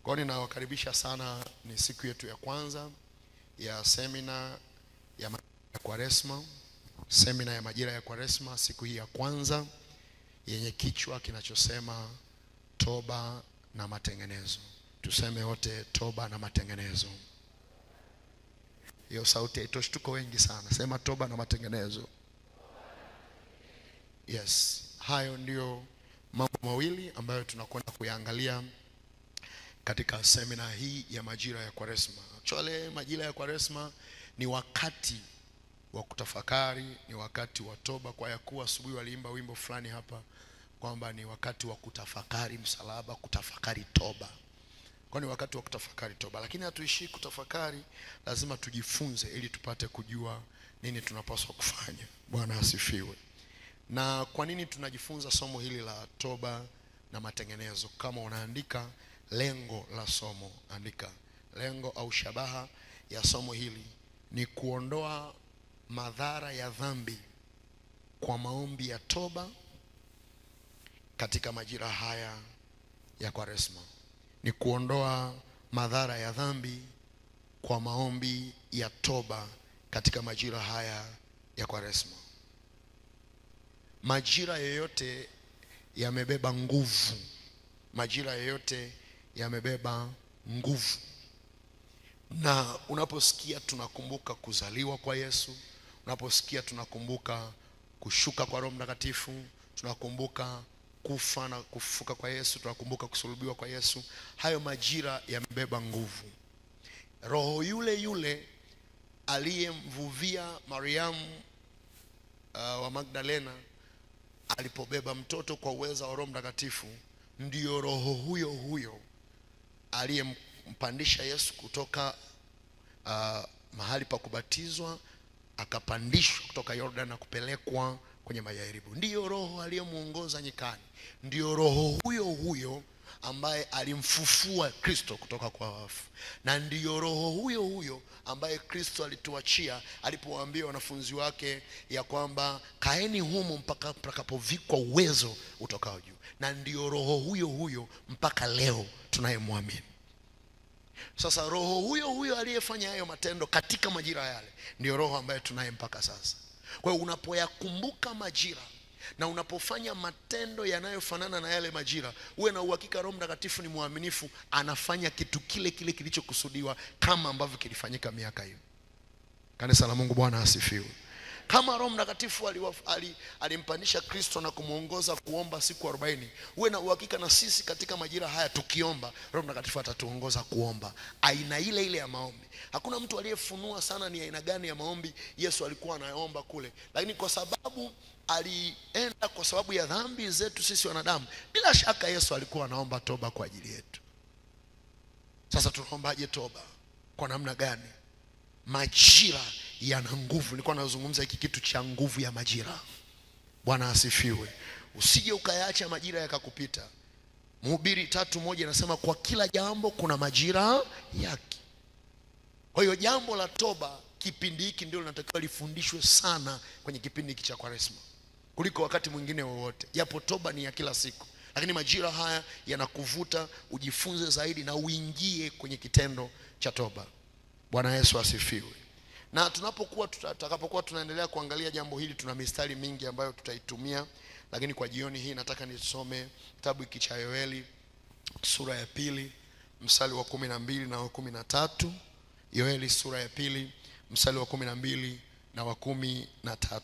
Kwa hiyo ninawakaribisha sana, ni siku yetu ya kwanza ya semina ya Kwaresma. Semina ya majira ya Kwaresma, siku hii ya kwanza yenye kichwa kinachosema toba na matengenezo. Tuseme wote toba na matengenezo. Hiyo sauti haitoshi, tuko wengi sana. Sema toba na matengenezo. Yes, hayo ndio mambo mawili ambayo tunakwenda kuyaangalia katika semina hii ya majira ya Kwaresma. Actually majira ya Kwaresma ni wakati wa kutafakari, ni wakati wa toba. Kwa yakuwa asubuhi waliimba wimbo fulani hapa kwamba ni wakati wa kutafakari msalaba, kutafakari toba. Kwa ni wakati wa kutafakari toba, lakini hatuishi kutafakari, lazima tujifunze ili tupate kujua nini tunapaswa kufanya. Bwana asifiwe. Na kwa nini tunajifunza somo hili la toba na matengenezo? Kama unaandika lengo la somo, andika lengo au shabaha ya somo hili ni kuondoa madhara ya dhambi kwa maombi ya toba katika majira haya ya Kwaresma. Ni kuondoa madhara ya dhambi kwa maombi ya toba katika majira haya ya Kwaresma. Majira yoyote yamebeba nguvu. Majira yoyote yamebeba nguvu. Na unaposikia tunakumbuka kuzaliwa kwa Yesu, unaposikia tunakumbuka kushuka kwa Roho Mtakatifu, tunakumbuka kufa na kufufuka kwa Yesu, tunakumbuka kusulubiwa kwa Yesu, hayo majira yamebeba nguvu. Roho yule yule aliyemvuvia Mariamu wa Magdalena alipobeba mtoto kwa uweza wa Roho Mtakatifu, ndio roho huyo huyo aliyempandisha Yesu kutoka mahali pa kubatizwa, akapandishwa kutoka Yordan na kupelekwa kwenye majaribu. Ndiyo roho aliyemuongoza nyikani. Ndiyo roho huyo huyo ambaye alimfufua Kristo kutoka kwa wafu. Na ndiyo roho huyo huyo ambaye Kristo alituachia alipowaambia wanafunzi wake ya kwamba kaeni humo mpaka mtakapovikwa uwezo utokao juu. Na ndiyo roho huyo huyo mpaka leo tunayemwamini. Sasa roho huyo huyo aliyefanya hayo matendo katika majira yale ndio roho ambaye tunaye mpaka sasa. Kwa hiyo unapoyakumbuka majira na unapofanya matendo yanayofanana na yale majira, uwe na uhakika Roho Mtakatifu ni mwaminifu, anafanya kitu kile kile kilichokusudiwa kama ambavyo kilifanyika miaka hiyo. Kanisa la Mungu, Bwana asifiwe. Kama Roho Mtakatifu alimpandisha Kristo na kumuongoza kuomba siku 40, uwe na uhakika na sisi katika majira haya tukiomba, Roho Mtakatifu atatuongoza kuomba aina ile ile ya maombi. Hakuna mtu aliyefunua sana ni aina gani ya maombi Yesu alikuwa anaomba kule, lakini kwa sababu alienda kwa sababu ya dhambi zetu sisi wanadamu, bila shaka Yesu alikuwa anaomba toba kwa ajili yetu. Sasa tunaombaje toba? Kwa namna gani? Majira yana nguvu. Nilikuwa nazungumza hiki kitu cha nguvu ya majira. Bwana asifiwe. Usije ukayaacha majira yakakupita. Mhubiri 3:1 inasema kwa kila jambo kuna majira yake. Kwa hiyo jambo la toba kipindi hiki ndio linatakiwa lifundishwe sana kwenye kipindi hiki cha Kwaresma kuliko wakati mwingine wowote. Japo toba ni ya kila siku, lakini majira haya yanakuvuta ujifunze zaidi na uingie kwenye kitendo cha toba. Bwana Yesu asifiwe. Na tutakapokuwa tunaendelea kuangalia jambo hili, tuna mistari mingi ambayo tutaitumia, lakini kwa jioni hii nataka nisome kitabu hiki cha Yoeli sura ya 2 mstari wa 12 na wa 13. Yoeli sura ya 2 mstari wa 12 na wa 13.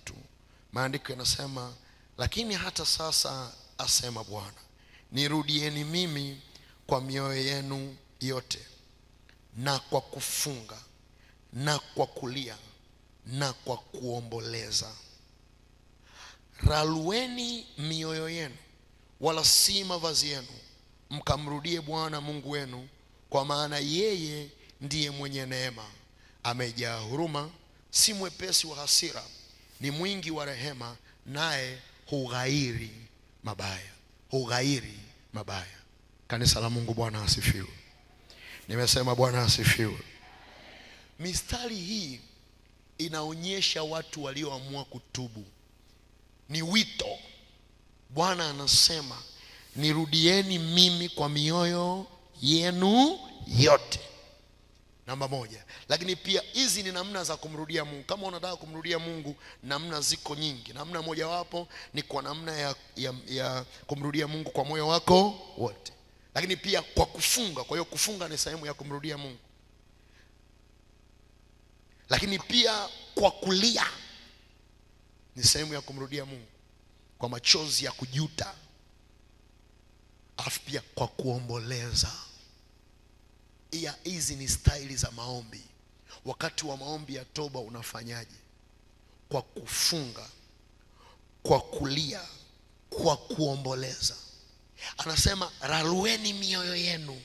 Maandiko yanasema, lakini hata sasa asema Bwana, nirudieni mimi kwa mioyo yenu yote na kwa kufunga na kwa kulia na kwa kuomboleza. Ralueni mioyo yenu wala si mavazi yenu, mkamrudie Bwana Mungu wenu, kwa maana yeye ndiye mwenye neema, amejaa huruma, si mwepesi wa hasira, ni mwingi wa rehema, naye hughairi mabaya. Hughairi mabaya. Kanisa la Mungu, Bwana asifiwe. Nimesema Bwana asifiwe. Mistari hii inaonyesha watu walioamua kutubu. Ni wito. Bwana anasema nirudieni mimi kwa mioyo yenu yote. Namba moja. Lakini pia hizi ni namna za kumrudia Mungu. Kama unataka kumrudia Mungu, namna ziko nyingi. Namna mojawapo ni kwa namna ya kumrudia Mungu kwa moyo wako wote, lakini pia kwa kufunga. Kwa hiyo kufunga ni sehemu ya kumrudia Mungu. Lakini pia kwa kulia ni sehemu ya kumrudia Mungu, kwa machozi ya kujuta. Alafu pia kwa kuomboleza. Hizi ni staili za maombi. Wakati wa maombi ya toba unafanyaje? Kwa kufunga, kwa kulia, kwa kuomboleza. Anasema rarueni mioyo yenu.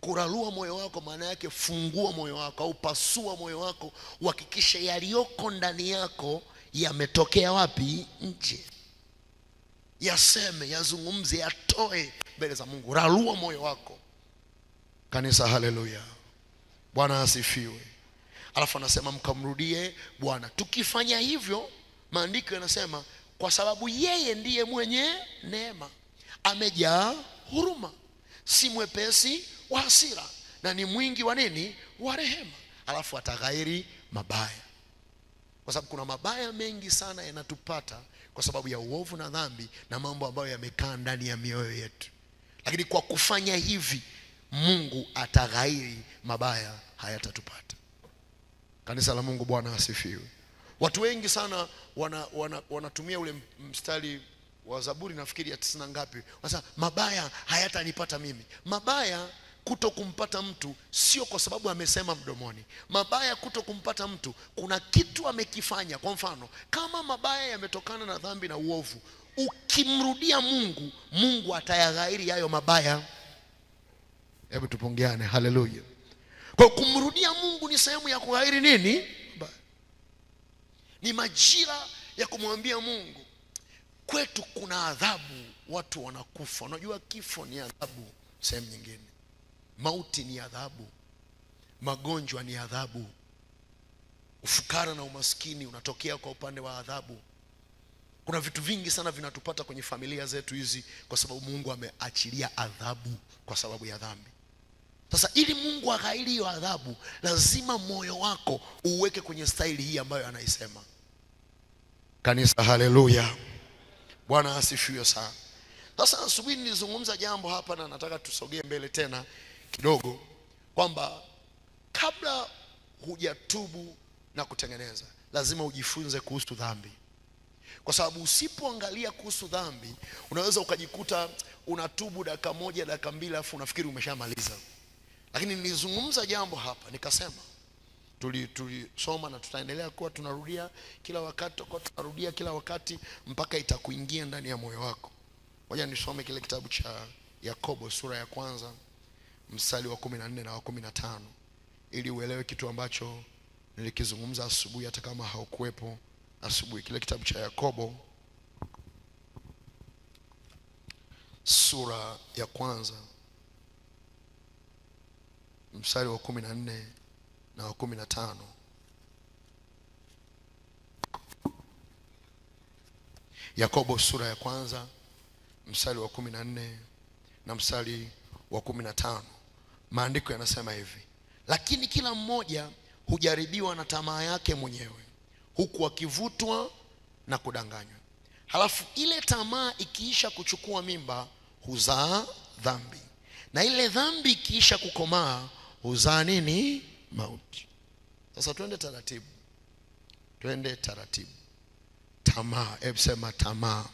Kurarua moyo wako maana yake fungua moyo wako au pasua moyo wako, uhakikishe yaliyoko ndani yako yametokea wapi? Nje. Yaseme, yazungumze, yatoe mbele za Mungu. Rarua moyo wako. Kanisa, haleluya. Bwana asifiwe. Alafu anasema mkamrudie Bwana. Tukifanya hivyo, maandiko yanasema kwa sababu yeye ndiye mwenye neema, amejaa huruma, si mwepesi wa hasira, na ni mwingi wa nini? Wa rehema. Alafu ataghairi mabaya. Kwa sababu kuna mabaya mengi sana yanatupata kwa sababu ya uovu na dhambi na mambo ambayo yamekaa ndani ya mioyo yetu. Lakini kwa kufanya hivi, Mungu ataghairi mabaya, hayatatupata. Kanisa la Mungu, Bwana asifiwe. Watu wengi sana wanatumia ule mstari wa Zaburi, nafikiri ya 90 ngapi, wanasema mabaya hayatanipata mimi. Mabaya kuto kumpata mtu sio kwa sababu amesema mdomoni. Mabaya kuto kumpata mtu, kuna kitu amekifanya. Kwa mfano, kama mabaya yametokana na dhambi na uovu, ukimrudia Mungu, Mungu atayaghairi hayo mabaya. Hebu tupongeane, haleluya. Kwa kumrudia Mungu ni sehemu ya kughairi nini? Ni majira ya kumwambia Mungu, kwetu kuna adhabu, watu wanakufa. Unajua kifo ni adhabu sehemu nyingine. Mauti ni adhabu, magonjwa ni adhabu, ufukara na umaskini unatokea kwa upande wa adhabu. Kuna vitu vingi sana vinatupata kwenye familia zetu hizi kwa sababu Mungu ameachilia adhabu kwa sababu ya dhambi. Sasa ili Mungu aghairi hiyo adhabu, lazima moyo wako uweke kwenye staili hii ambayo anaisema. Kanisa, haleluya. Bwana asifiwe sana. Sasa asubuhi nilizungumza jambo hapa na nataka tusogee mbele tena kidogo, kwamba kabla hujatubu na kutengeneza, lazima ujifunze kuhusu dhambi. Kwa sababu usipoangalia kuhusu dhambi, unaweza ukajikuta unatubu dakika moja, dakika mbili, afu unafikiri umeshamaliza. Lakini nilizungumza jambo hapa nikasema, tulisoma na tutaendelea kuwa tunarudia kila wakati, tunarudia kila wakati mpaka itakuingia ndani ya moyo wako. Ngoja nisome kile kitabu cha Yakobo sura ya 1 mstari wa 14 na wa 15 ili uelewe kitu ambacho nilikizungumza asubuhi hata kama haukuwepo asubuhi. Kile kitabu cha Yakobo sura ya 1 mstari wa 14 na wa 15. Yakobo sura ya 1 mstari wa 14 na mstari wa 15. Maandiko yanasema hivi: lakini kila mmoja hujaribiwa na tamaa yake mwenyewe, huku akivutwa na kudanganywa. Halafu ile tamaa ikiisha kuchukua mimba, huzaa dhambi, na ile dhambi ikiisha kukomaa, huzaa nini? Mauti. Sasa twende taratibu. Tamaa, hebu sema tamaa.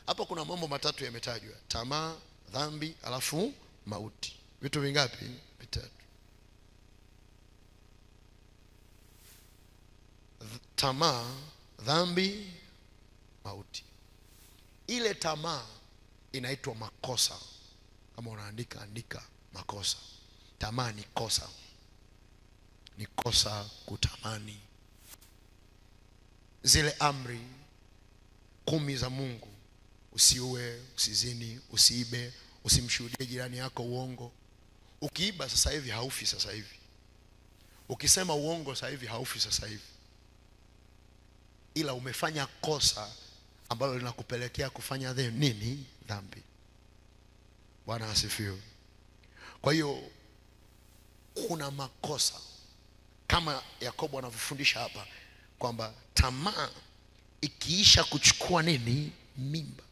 Hapa kuna mambo matatu yametajwa: tamaa, dhambi, alafu mauti. Vitu vingapi? Vitatu. Tamaa, dhambi, mauti. Ile tamaa inaitwa makosa. Kama unaandika, andika makosa. Tamaa ni kosa. Ni kosa kutamani zile amri 10 za Mungu: usiue, usizini, usiibe, usimshuhudie jirani yako uongo. Ukiiba sasa hivi haufi sasa hivi. Ukisema uongo sasa hivi haufi sasa hivi. Ila umefanya kosa ambalo linakupelekea kufanya nini? Dhambi. Bwana asifiwe. Kwa hiyo kuna makosa kama Yakobo anavyofundisha hapa kwamba tamaa ikiisha kuchukua nini? Mimba.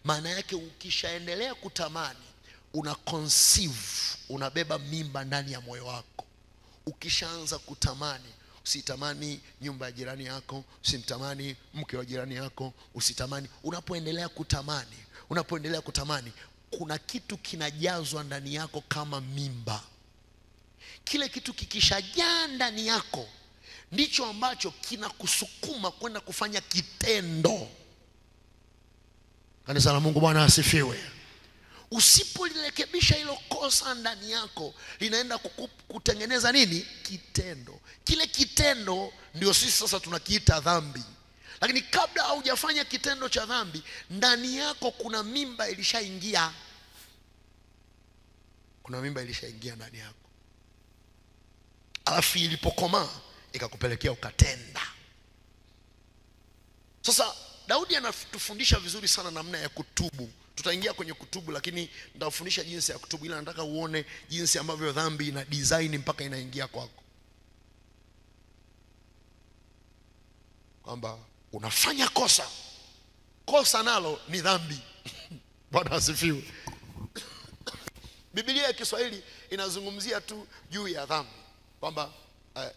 Maana yake ukishaendelea kutamani, una conceive, unabeba mimba ndani ya moyo wako. Ukishaanza kutamani, usitamani nyumba ya jirani yako, usimtamani mke wa jirani yako, usitamani. Unapoendelea kutamani, kuna kitu kinajazwa ndani yako kama mimba. Kile kitu kikishajaa ndani yako ndicho ambacho kinakusukuma kwenda kufanya kitendo. Kanisa la Mungu, Bwana asifiwe. Usipolirekebisha hilo kosa ndani yako, linaenda kutengeneza nini? Kitendo. Kile kitendo ndio sisi sasa tunakiita dhambi. Lakini kabla haujafanya kitendo cha dhambi, ndani yako kuna mimba ilishaingia. Kuna mimba ilishaingia ndani yako. Alafu ilipokomaa ikakupelekea ukatenda. Sasa Daudi anatufundisha vizuri sana namna ya kutubu. Tutaingia kwenye kutubu, lakini nitafundisha jinsi ya kutubu, ila nataka uone jinsi ambavyo dhambi ina design mpaka inaingia kwako. Kwamba unafanya kosa nalo ni dhambi. Bwana asifiwe. Biblia ya Kiswahili inazungumzia tu juu ya dhambi kwamba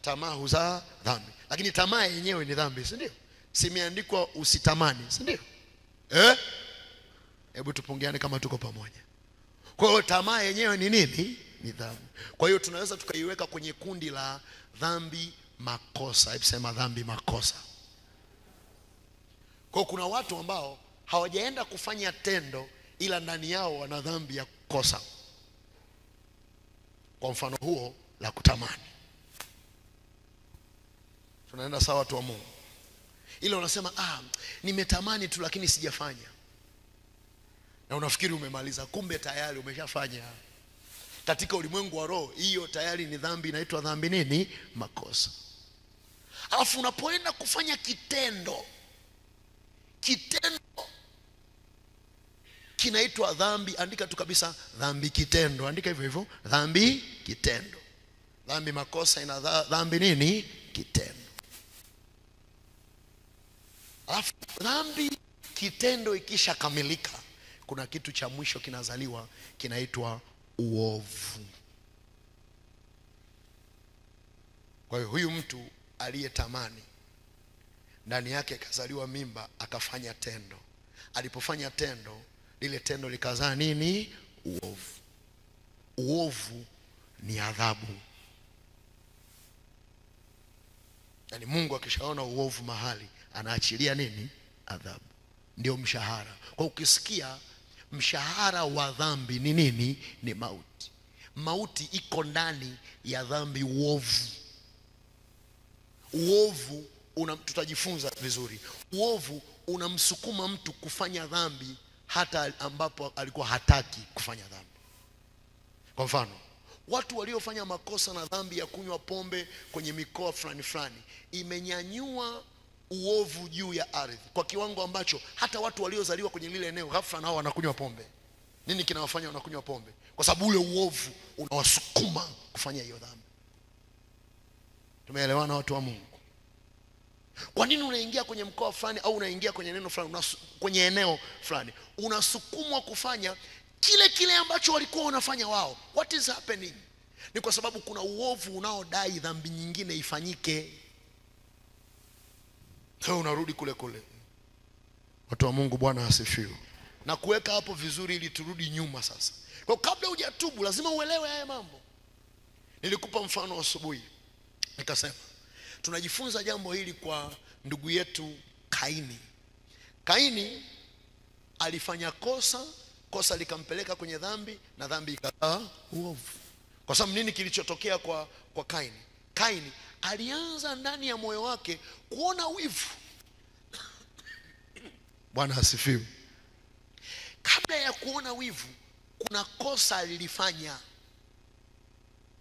tamaa huzaa dhambi, lakini tamaa yenyewe ni dhambi, si ndio? Simeandikwa usitamani, si ndio? Hebu tupungiane kama tuko pamoja. Kwa hiyo tamaa yenyewe ni nini? Ni dhambi. Kwa hiyo tunaweza tukaiweka kwenye kundi la dhambi makosa. Hebu sema dhambi makosa. Kwa kuna watu ambao hawajaenda kufanya tendo, ila ndani yao wana dhambi ya kosa. Kwa mfano huo la kutamani. Tunaenda sawa, watu wa Mungu? Ile unasema nimetamani tu lakini sijafanya. Na unafikiri umemaliza, kumbe tayari umeshafanya. Katika ulimwengu wa roho, hiyo tayari ni dhambi, inaitwa dhambi nini? Makosa. Alafu unapoenda kufanya kitendo kinaitwa dhambi. Andika tu kabisa, dhambi kitendo. Andika hivyo hivyo, dhambi kitendo. Dhambi makosa ina dhambi nini? Kitendo. Alafu dhambi kitendo ikisha kamilika, kuna kitu cha mwisho kinazaliwa, kinaitwa uovu. Kwa hiyo huyu mtu aliyetamani, ndani yake kazaliwa mimba, akafanya tendo. Alipofanya tendo, lile tendo likazaa nini? Uovu. Uovu ni adhabu. Yaani Mungu akishaona uovu mahali, anaachilia nini? Adhabu. Ndio mshahara. Kwa ukisikia mshahara wa dhambi ni nini? Ni mauti. Mauti iko ndani ya dhambi, uovu. Uovu tutajifunza vizuri. Uovu unamsukuma mtu kufanya dhambi hata ambapo alikuwa hataki kufanya dhambi. Kwa mfano, watu waliofanya makosa na dhambi ya kunywa pombe kwenye mikoa fulani imenyanyua uovu juu ya ardhi kwa kiwango ambacho hata watu waliozaliwa kwenye lile eneo ghafla nao wanakunywa pombe. Nini kinawafanya wanakunywa pombe? Kwa sababu ule uovu unawasukuma kufanya hiyo dhambi. Tumeelewana, watu wa Mungu? Kwa nini unaingia kwenye mkoa fulani au unaingia kwenye neno fulani, kwenye eneo fulani, unasukumwa kufanya kile ambacho walikuwa wanafanya wao? What is happening? Ni kwa sababu kuna uovu unaodai dhambi nyingine ifanyike. Wewe unarudi kule. Watu wa Mungu, Bwana asifiwe. Na kuweka hapo vizuri ili turudi nyuma sasa. Kwa kabla hujatubu lazima uelewe haya mambo. Nilikupa mfano asubuhi. Nikasema tunajifunza jambo hili kwa ndugu yetu Kaini. Kaini alifanya kosa likampeleka kwenye dhambi, na dhambi ikazaa uovu. Kwa sababu nini kilichotokea kwa Kaini? Kaini alianza ndani ya moyo wake kuona wivu. Bwana asifiwe. Kabla ya kuona wivu, kuna kosa alilifanya.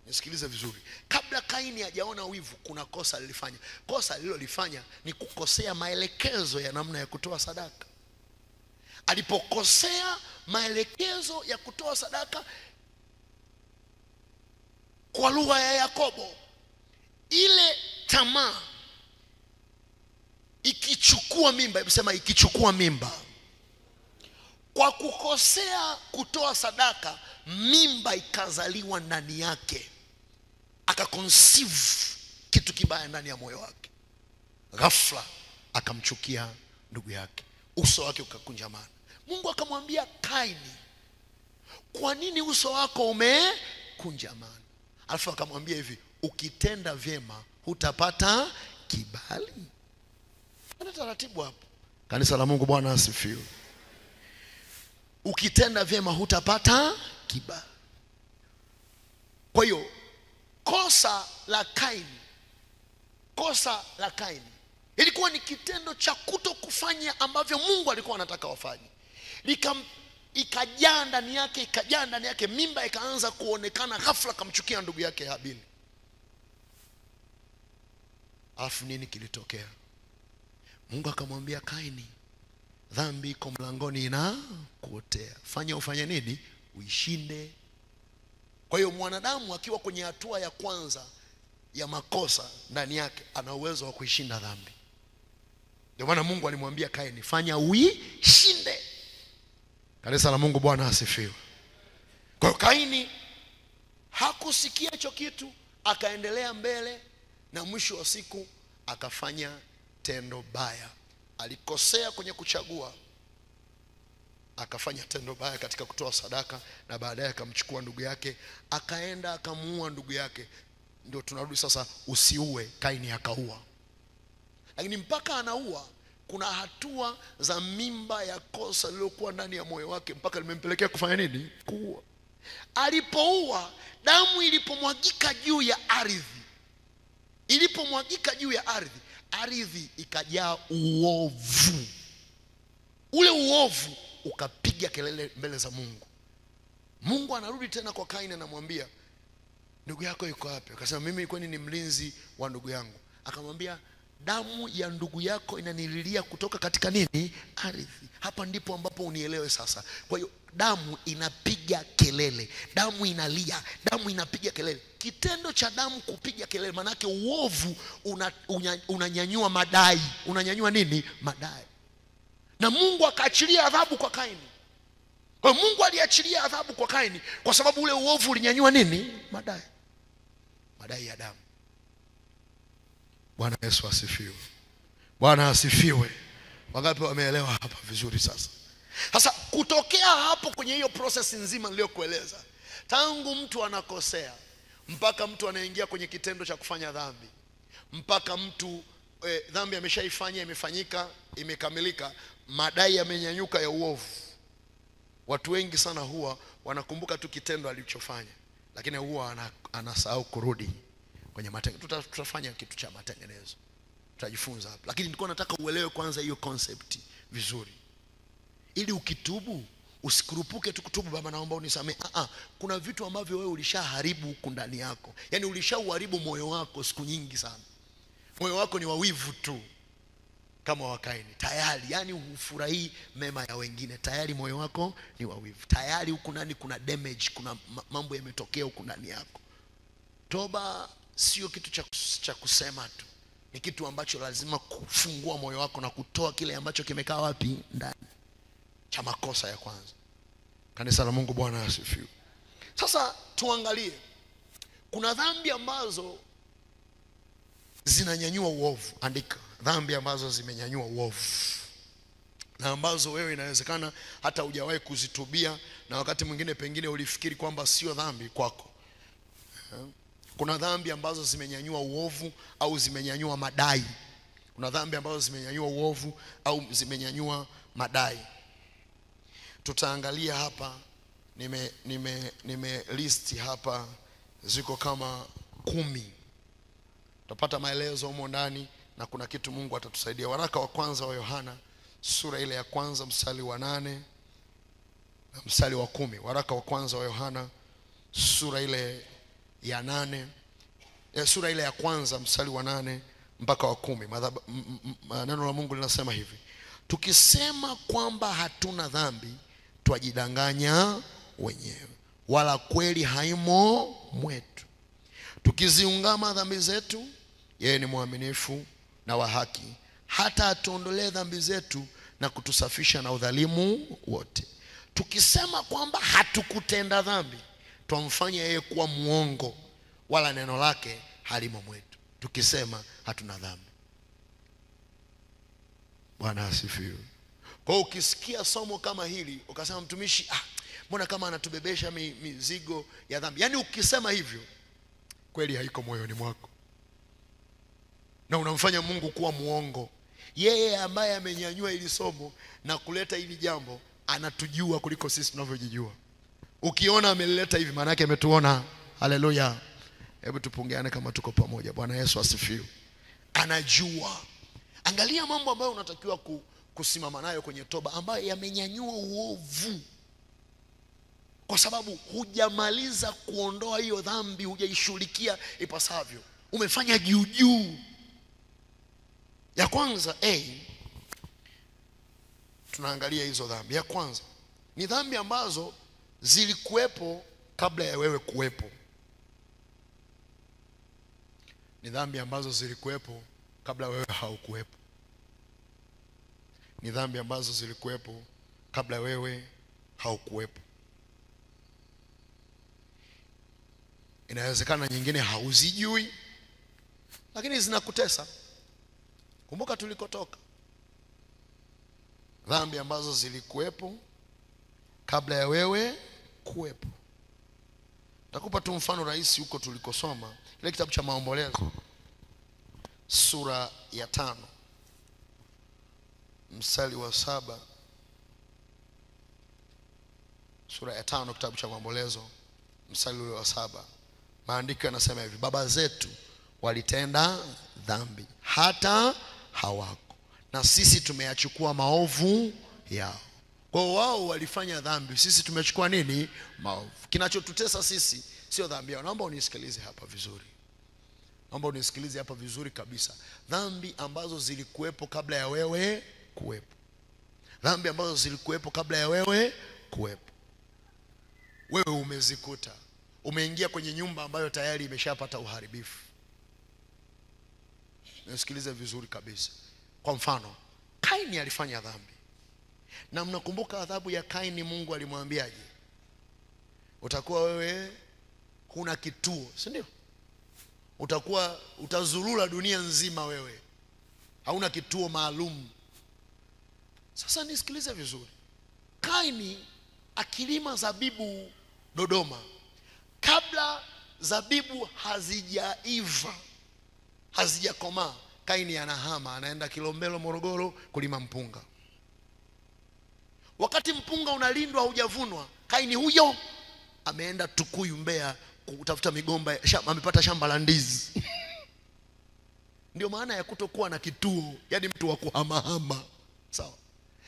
Nisikilize vizuri. Kabla Kaini hajaona wivu, kuna kosa alilifanya. Kosa alilolifanya ni kukosea maelekezo ya namna ya kutoa sadaka. Alipokosea maelekezo ya kutoa sadaka, kwa lugha ya Yakobo, ile tamaa ikichukua mimba, hebu sema ikichukua mimba, kwa kukosea kutoa sadaka, mimba ikazaliwa ndani yake, akaconceive kitu kibaya ndani ya moyo wake. Ghafla akamchukia ndugu yake, uso wake ukakunjamana. Mungu akamwambia Kaini, kwa nini uso wako umekunjamana? Alafu akamwambia hivi, ukitenda vyema hutapata kibali. Ana taratibu hapo. Kanisa la Mungu, Bwana asifiwe. Ukitenda vyema hutapata kibali. Kwa hiyo kosa la Kaini ilikuwa ni kitendo cha kuto kufanya ambavyo Mungu alikuwa anataka wafanye. Ikajaa ndani yake, mimba ikaanza kuonekana. Ghafla akamchukia ndugu yake Habili. Alafu nini kilitokea? Mungu akamwambia Kaini, dhambi iko mlangoni inakuotea. Ufanye nini? Uishinde. Kwa hiyo mwanadamu akiwa kwenye hatua ya kwanza ya makosa ndani yake, ana uwezo wa kuishinda dhambi. Ndio maana Mungu alimwambia Kaini, fanya uishinde. Kanisa la Mungu, Bwana asifiwe. Kwa hiyo Kaini hakusikia hicho kitu, akaendelea mbele, na mwisho wa siku akafanya tendo baya. Alikosea kwenye kuchagua, akafanya tendo baya katika kutoa sadaka, na baadaye akamchukua ndugu yake, akaenda akamuua ndugu yake. Ndio tunarudi sasa, usiue. Kaini akaua. Lakini mpaka anaua, kuna hatua za mimba ya kosa lililokuwa ndani ya moyo wake, mpaka limempelekea kufanya nini? Kuua. Alipoua, damu ilipomwagika juu ya ardhi, ardhi ikajaa uovu. Ule uovu ukapiga kelele mbele za Mungu. Mungu anarudi tena kwa Kaini, anamwambia, ndugu yako yuko wapi? Akasema, mimi kwani ni mlinzi wa ndugu yangu. Akamwambia, damu ya ndugu yako inanililia kutoka katika nini? Ardhi. Hapa ndipo ambapo unielewe sasa. Kwa hiyo damu inapiga kelele, damu inalia, damu inapiga kelele. Kitendo cha damu kupiga kelele, manake uovu unanyanyua madai. Unanyanyua nini? Madai. Na Mungu akaachilia adhabu kwa Kaini. Kwa Mungu aliachilia adhabu kwa Kaini kwa sababu ule uovu ulinyanyua nini? Madai. Madai ya damu. Bwana Yesu asifiwe. Bwana asifiwe. Wangapi wameelewa hapa vizuri sasa? Sasa kutokea hapo kwenye hiyo process nzima niliyokueleza, tangu mtu anakosea mpaka mtu anaingia kwenye kitendo cha kufanya dhambi, mpaka mtu dhambi ameshaifanya, imefanyika, imekamilika, madai yamenyanyuka ya uovu. Watu wengi sana huwa wanakumbuka tu kitendo alichofanya, lakini huwa anasahau kurudi kwenye matengenezo. Tutafanya kitu cha matengenezo, tutajifunza hapa, lakini nilikuwa nataka uelewe kwanza hiyo concept vizuri, ili ukitubu usikurupuke tu kutubu, baba naomba unisamehe. Kuna vitu ambavyo wewe ulishaharibu huko ndani yako. Yaani ulishauharibu moyo wako siku nyingi sana. Moyo wako ni wawivu tu kama wa Kaini. Tayari, yani hufurahii mema ya wengine. Tayari moyo wako ni wawivu. Tayari huko ndani kuna damage, kuna mambo yametokea huko ndani yako. Toba sio kitu cha kusema tu. Ni kitu ambacho lazima kufungua moyo wako na kutoa kile ambacho kimekaa wapi? Ndani cha makosa ya kwanza. Kanisa la Mungu, Bwana asifiwe. Sasa tuangalie, kuna dhambi ambazo zinanyanyua uovu. Andika, dhambi ambazo zimenyanyua uovu, na ambazo wewe inawezekana hata hujawahi kuzitubia, na wakati mwingine pengine ulifikiri kwamba sio dhambi kwako. Kuna dhambi ambazo zimenyanyua uovu au zimenyanyua madai. Kuna dhambi ambazo zimenyanyua uovu au zimenyanyua madai. Tutaangalia hapa, nime list hapa, ziko kama 10. Tutapata maelezo humo ndani, na kuna kitu Mungu atatusaidia. Waraka wa kwanza wa Yohana, sura ile ya kwanza mstari wa 8 na mstari wa 10. Waraka wa kwanza wa Yohana, sura ile ya 8, sura ile ya kwanza mstari wa 8 mpaka wa 10. Neno la Mungu linasema hivi: tukisema kwamba hatuna dhambi, twajidanganya wenyewe, wala kweli haimo mwetu. Tukiziungama dhambi zetu, yeye ni mwaminifu na wa haki, hata atuondolee dhambi zetu na kutusafisha na udhalimu wote. Tukisema kwamba hatukutenda dhambi, twamfanya yeye kuwa muongo, wala neno lake halimo mwetu. Tukisema hatuna dhambi. Bwana asifiwe. Kwa hiyo ukisikia somo kama hili ukasema mtumishi, mbona kama anatubebesha mizigo ya dhambi? Yaani ukisema hivyo, kweli haiko moyoni mwako, na unamfanya Mungu kuwa muongo. Yeye ambaye amenyanyua hili somo na kuleta hili jambo anatujua kuliko sisi tunavyojijua. Ukiona ameleta hivi, maana yake ametuona. Haleluya. Hebu tupungeane kama tuko pamoja. Bwana Yesu asifiwe. Anajua. Angalia mambo ambayo unatakiwa kusimama nayo kwenye toba, ambayo yamenyanyua uovu, kwa sababu hujamaliza kuondoa hiyo dhambi, hujaishughulikia ipasavyo, umefanya juu. Ya kwanza, tunaangalia hizo dhambi. Ya kwanza ni dhambi ambazo zilikuwepo kabla ya wewe kuwepo. Ni dhambi ambazo zilikuwepo kabla wewe haukuwepo. Ni dhambi ambazo zilikuwepo kabla wewe haukuwepo. Inawezekana nyingine hauzijui, lakini zinakutesa. Kumbuka tulikotoka. Dhambi ambazo zilikuwepo kabla ya wewe kuwepo. Nitakupa tu mfano rahisi huko tulikosoma. Ile kitabu cha Maombolezo sura ya 5 mstari wa 7. Sura ya 5 kitabu cha Maombolezo mstari wa 7. Maandiko yanasema hivi: baba zetu walitenda dhambi hata hawako, na sisi tumeyachukua maovu yao. Kwa wao walifanya dhambi, sisi tumechukua nini? Maovu. Kinachotutesa sisi sio dhambi yao. Naomba unisikilize hapa vizuri. Naomba unisikilize hapa vizuri kabisa. Dhambi ambazo zilikuwepo kabla ya wewe kuwepo. Dhambi ambazo zilikuwepo kabla ya wewe kuwepo. Wewe umezikuta. Umeingia kwenye nyumba ambayo tayari imeshapata uharibifu. Nisikilize vizuri kabisa. Kwa mfano, Kaini alifanya dhambi. Na mnakumbuka adhabu ya Kaini, Mungu alimwambiaje? Utakuwa wewe huna kituo, si ndio? Utazurura dunia nzima, wewe hauna kituo maalum. Sasa nisikilize vizuri. Kaini akilima zabibu Dodoma, kabla zabibu hazijaiva, hazijakomaa, Kaini anahama, anaenda Kilombero Morogoro kulima mpunga. Wakati mpunga unalindwa hujavunwa, Kaini huyo ameenda Tukuyu Mbeya kutafuta migomba, amepata shamba la ndizi. Ndio maana ya kutokuwa na kituo, yani mtu wa kuhamahama. Sawa.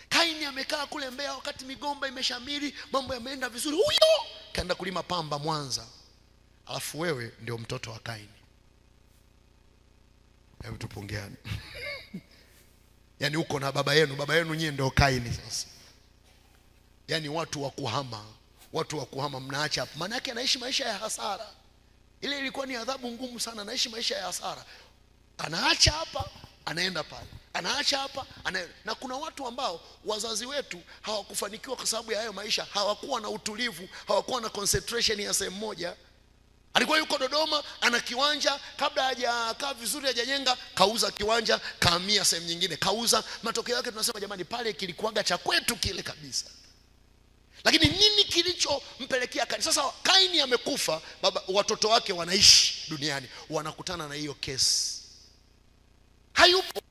Kaini amekaa kule Mbeya wakati migomba imeshamiri, mambo yameenda vizuri, huyo kaenda kulima pamba Mwanza. Alafu wewe ndio mtoto wa Kaini. Hebu tupungeane. Yani uko na baba yenu nyie ndio Kaini sasa. Yani watu wa kuhama, mnaacha hapa. Maana yake anaishi maisha ya hasara. Ile ilikuwa ni adhabu ngumu sana, anaishi maisha ya hasara. Anaacha hapa, anaenda pale. Anaacha hapa, na kuna watu ambao wazazi wetu hawakufanikiwa kwa sababu ya hayo maisha, hawakuwa na utulivu, hawakuwa na concentration ya sehemu moja. Alikuwa yuko Dodoma, ana kiwanja, kabla hajakaa vizuri hajajenga, kauza kiwanja, kahamia sehemu nyingine, kauza. Matokeo yake tunasema jamani, pale kilikuwaga cha kwetu kile kabisa. Lakini nini kilichompelekea Kaini? Sasa Kaini amekufa, watoto wake wanaishi duniani, wanakutana na hiyo kesi. Hayupo.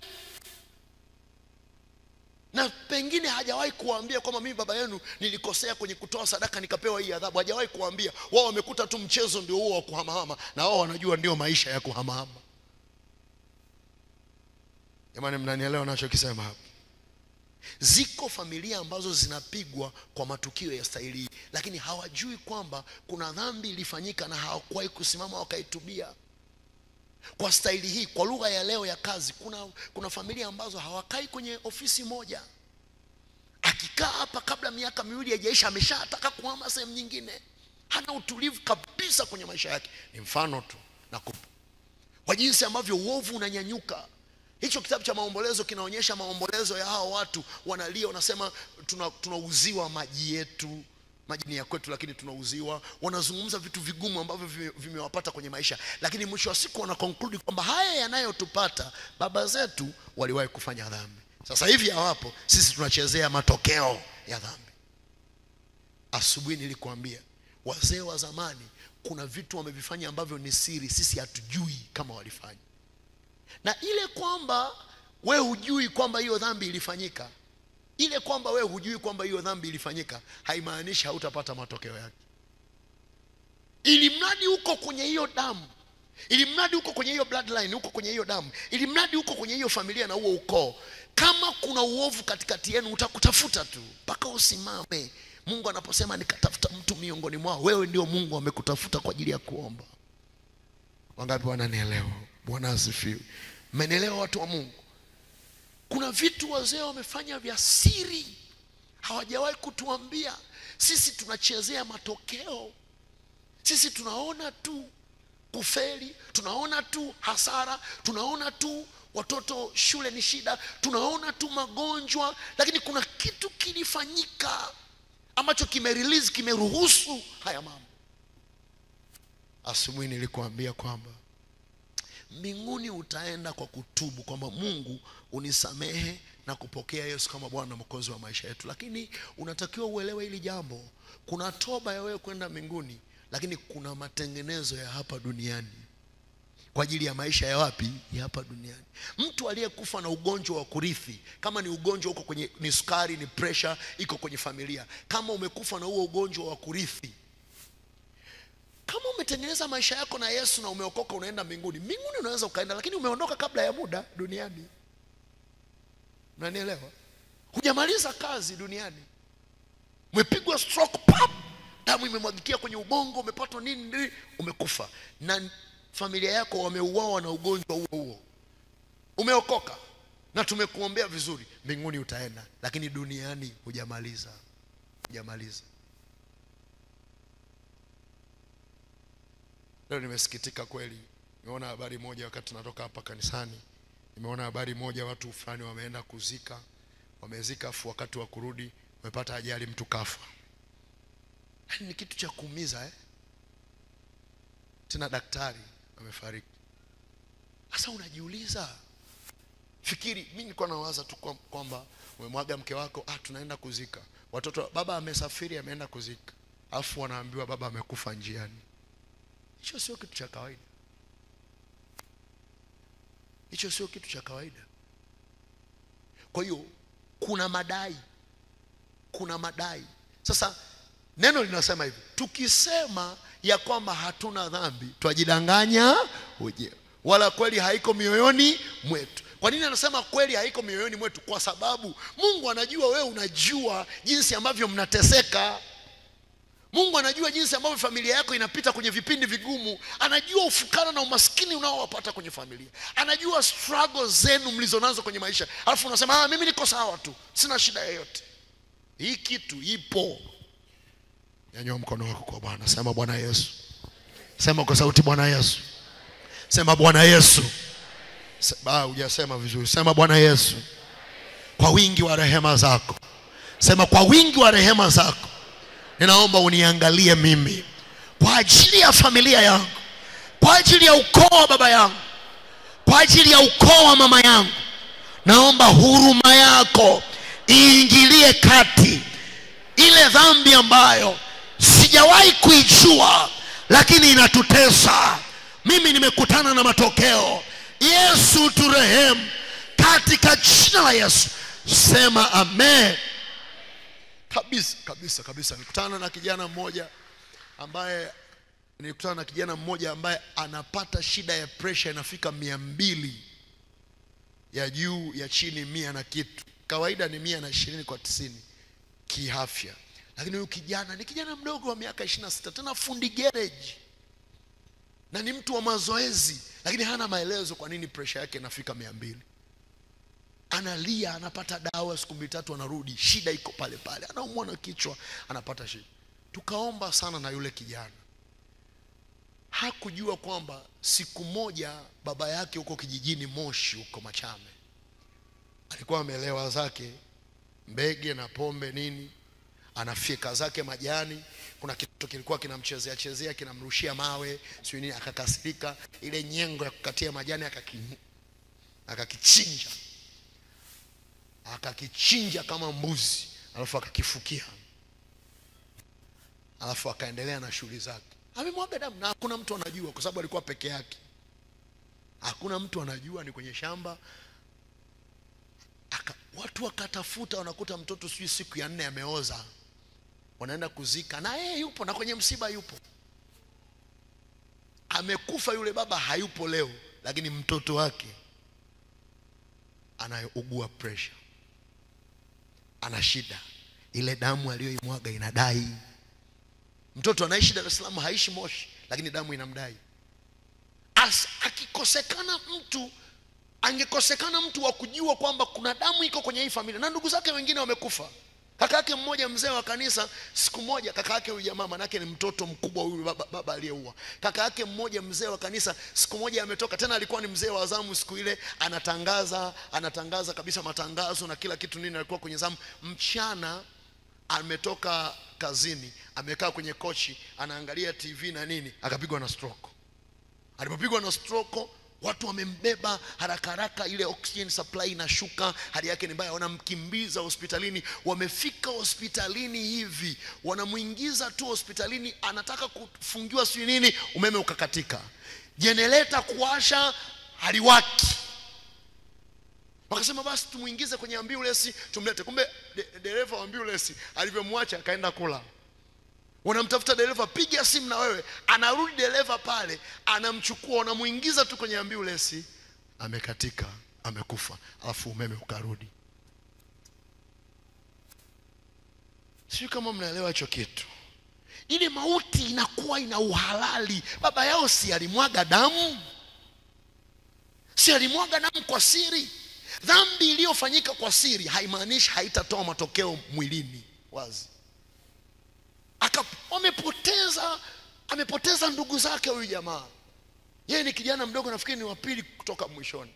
Na pengine hajawahi kuambia kwamba mimi baba yenu nilikosea kwenye kutoa sadaka nikapewa hii adhabu. Hajawahi kuambia. Wao wamekuta tu mchezo ndio huo wa kuhamahama, na wao wanajua ndio maisha ya kuhamahama. Jamani, mnanielewa ninachokisema hapa? Ziko familia ambazo zinapigwa kwa matukio ya staili hii, lakini hawajui kwamba kuna dhambi ilifanyika na hawakuwahi kusimama wakaitubia. Kwa staili hii, kwa lugha ya leo ya kazi, kuna familia ambazo hawakai kwenye ofisi moja. Akikaa hapa kabla miaka 2 haijaisha ameshataka kuhama sehemu nyingine. Hana utulivu kabisa kwenye maisha yake. Ni mfano tu. nakupa. Kwa jinsi ambavyo uovu unanyanyuka. Hicho kitabu cha Maombolezo kinaonyesha maombolezo ya hao watu wanalia, wanasema tunauziwa maji yetu, maji ni ya kwetu lakini tunauziwa. Wanazungumza vitu vigumu ambavyo vimewapata kwenye maisha, lakini mwisho wa siku wana conclude kwamba haya yanayotupata, baba zetu waliwahi kufanya dhambi, sasa hivi hawapo, sisi tunachezea matokeo ya dhambi. Asubuhi nilikuambia wazee wa zamani kuna vitu wamevifanya ambavyo ni siri, sisi hatujui kama walifanya. Na ile kwamba we hujui kwamba hiyo dhambi ilifanyika, ile kwamba we hujui kwamba hiyo dhambi ilifanyika, haimaanishi hautapata matokeo yake. Ili mradi uko kwenye hiyo damu, ili mradi uko kwenye hiyo bloodline, uko kwenye hiyo damu, ili mradi uko kwenye hiyo familia na huo ukoo, kama kuna uovu katikati yenu utakutafuta tu mpaka usimame. Mungu anaposema nikatafuta mtu miongoni mwao, wewe ndio Mungu amekutafuta kwa ajili ya kuomba. Wangapi wananielewa? Bwana asifiwe. Mmenielewa watu wa Mungu? Kuna vitu wazee wamefanya vya siri, hawajawahi kutuambia. Sisi tunachezea matokeo. Sisi tunaona tu kufeli, tunaona tu hasara, tunaona tu watoto shule ni shida, tunaona tu magonjwa, lakini kuna kitu kilifanyika ambacho kimerelease, kimeruhusu haya mambo. Asubuhi nilikuambia kwamba mbinguni utaenda kwa kutubu kwamba Mungu unisamehe na kupokea Yesu kama Bwana na Mwokozi wa maisha yetu. Lakini unatakiwa uelewe hili jambo, kuna toba ya wewe kwenda mbinguni, lakini kuna matengenezo ya hapa duniani kwa ajili ya maisha ya wapi? Ya hapa duniani. Mtu aliyekufa na ugonjwa wa kurithi, kama ni ugonjwa uko kwenye, ni sukari, ni pressure iko kwenye familia, kama umekufa na huo ugonjwa wa kurithi, kama umetengeneza maisha yako na Yesu na umeokoka, unaenda mbinguni. Mbinguni unaweza ukaenda, lakini umeondoka kabla ya muda duniani. Unanielewa? Hujamaliza kazi duniani. Umepigwa stroke, pap, damu imemwagikia kwenye ubongo, umepatwa nini, umekufa. Na familia yako wameuawa na ugonjwa huo huo. Umeokoka na tumekuombea vizuri, mbinguni utaenda, lakini duniani hujamaliza. Hujamaliza. Leo nimesikitika kweli. Nimeona habari moja wakati natoka hapa kanisani. Nimeona habari moja, watu fulani wameenda kuzika, wamezika afu wakati wa kurudi wamepata ajali, mtu kafa. Ni kitu cha kuumiza Tena daktari amefariki. Sasa unajiuliza, fikiri, mimi nilikuwa nawaza tu kwamba umemwaga mke wako, tunaenda kuzika. Watoto, baba amesafiri ameenda kuzika, afu wanaambiwa baba amekufa njiani. Hicho sio kitu cha kawaida. Hicho sio kitu cha kawaida. Kwa hiyo kuna madai. Kuna madai. Sasa neno linasema hivi, tukisema ya kwamba hatuna dhambi twajidanganya wenyewe, wala kweli haiko mioyoni mwetu. Kwa nini anasema kweli haiko mioyoni mwetu? Kwa sababu Mungu anajua wewe unajua jinsi ambavyo mnateseka. Mungu anajua jinsi ambavyo familia yako inapita kwenye vipindi vigumu. Anajua ufukara na umaskini unaowapata kwenye familia. Anajua struggle zenu mlizonazo kwenye maisha. Alafu unasema mimi niko sawa tu, sina shida yoyote. Hii kitu ipo. Nyanyua mkono wako kwa Bwana, sema Bwana Yesu. Sema kwa sauti, Bwana Yesu. Sema Bwana Yesu. Hujasema vizuri. Sema Bwana Yesu, kwa wingi wa rehema zako. Sema kwa wingi wa rehema zako, ninaomba uniangalie mimi kwa ajili ya familia yangu, kwa ajili ya ukoo wa baba yangu, kwa ajili ya ukoo wa mama yangu. Naomba huruma yako iingilie kati. Ile dhambi ambayo sijawahi kuijua lakini inatutesa, mimi nimekutana na matokeo. Yesu turehemu katika jina la Yesu. Sema amen. Kabisa kabisa kabisa. Nilikutana na kijana mmoja ambaye anapata shida ya pressure inafika 200, ya juu ya chini 100 na kitu. Kawaida ni 120 kwa 90 kiafya. Lakini huyu kijana ni kijana mdogo wa miaka 26, tena fundi garage, na ni mtu wa mazoezi, lakini hana maelezo kwa nini pressure yake inafika 200. Analia, anapata dawa siku 3 anarudi, shida iko pale pale. Anaumwa na kichwa, anapata shida. Tukaomba sana na yule kijana. Hakujua kwamba siku moja baba yake huko kijijini Moshi huko Machame alikuwa amelewa zake mbege na pombe nini, anafika zake majani, kuna kitu kilikuwa kinamchezea chezea kinamrushia mawe sio nini, akakasirika, ile nyengo ya kukatia majani akakichinja kama mbuzi, alafu akakifukia, alafu akaendelea na shughuli zake. Amemwaga damu na hakuna mtu anajua, kwa sababu alikuwa peke yake, hakuna mtu anajua, ni kwenye shamba. Watu wakatafuta, wanakuta mtoto sijui siku ya 4 ameoza, wanaenda kuzika na yeye yupo, na kwenye msiba yupo, amekufa. Yule baba hayupo leo, lakini mtoto wake anaugua pressure, ana shida, ile damu aliyoimwaga inadai. Mtoto anaishi Dar es Salaam, haishi Moshi, lakini damu inamdai. Angekosekana mtu wa kujua kwamba kuna damu iko kwenye hii familia, na ndugu zake wengine wamekufa. Kaka yake mmoja mzee wa kanisa, siku moja kaka yake huyu jamaa, manake ni mtoto mkubwa huyu baba aliyeua. Kaka yake mmoja mzee wa kanisa, siku moja ametoka tena, alikuwa ni mzee wa zamu siku ile, anatangaza kabisa matangazo na kila kitu nini, alikuwa kwenye zamu. Mchana ametoka kazini, amekaa kwenye kochi, anaangalia TV na nini, akapigwa na stroke. Alipopigwa na stroke, watu wamembeba haraka, ile oxygen supply inashuka, hali yake ni mbaya, wanamkimbiza hospitalini. Wamefika hospitalini hivi, wanamuingiza tu hospitalini, anataka kufungiwa sio nini, umeme ukakatika, generator kuwasha haliwaki. Wakasema basi tumuingize kwenye ambulance tumlete. Kumbe dereva wa ambulance alivyomwacha akaenda kula. Wanamtafuta dereva, piga simu na wewe, anarudi dereva pale, anamchukua, wanamuingiza tu kwenye ambulance, amekatika, amekufa, alafu umeme ukarudi. Sio kama mnaelewa hicho kitu. Ile mauti inakuwa ina uhalali. Baba yao si alimwaga damu? Si alimwaga damu kwa siri? Dhambi iliyofanyika kwa siri haimaanishi haitatoa matokeo mwilini wazi. Amepoteza ndugu zake huyu jamaa. Yeye ni kijana mdogo, nafikiri ni wa pili kutoka mwishoni.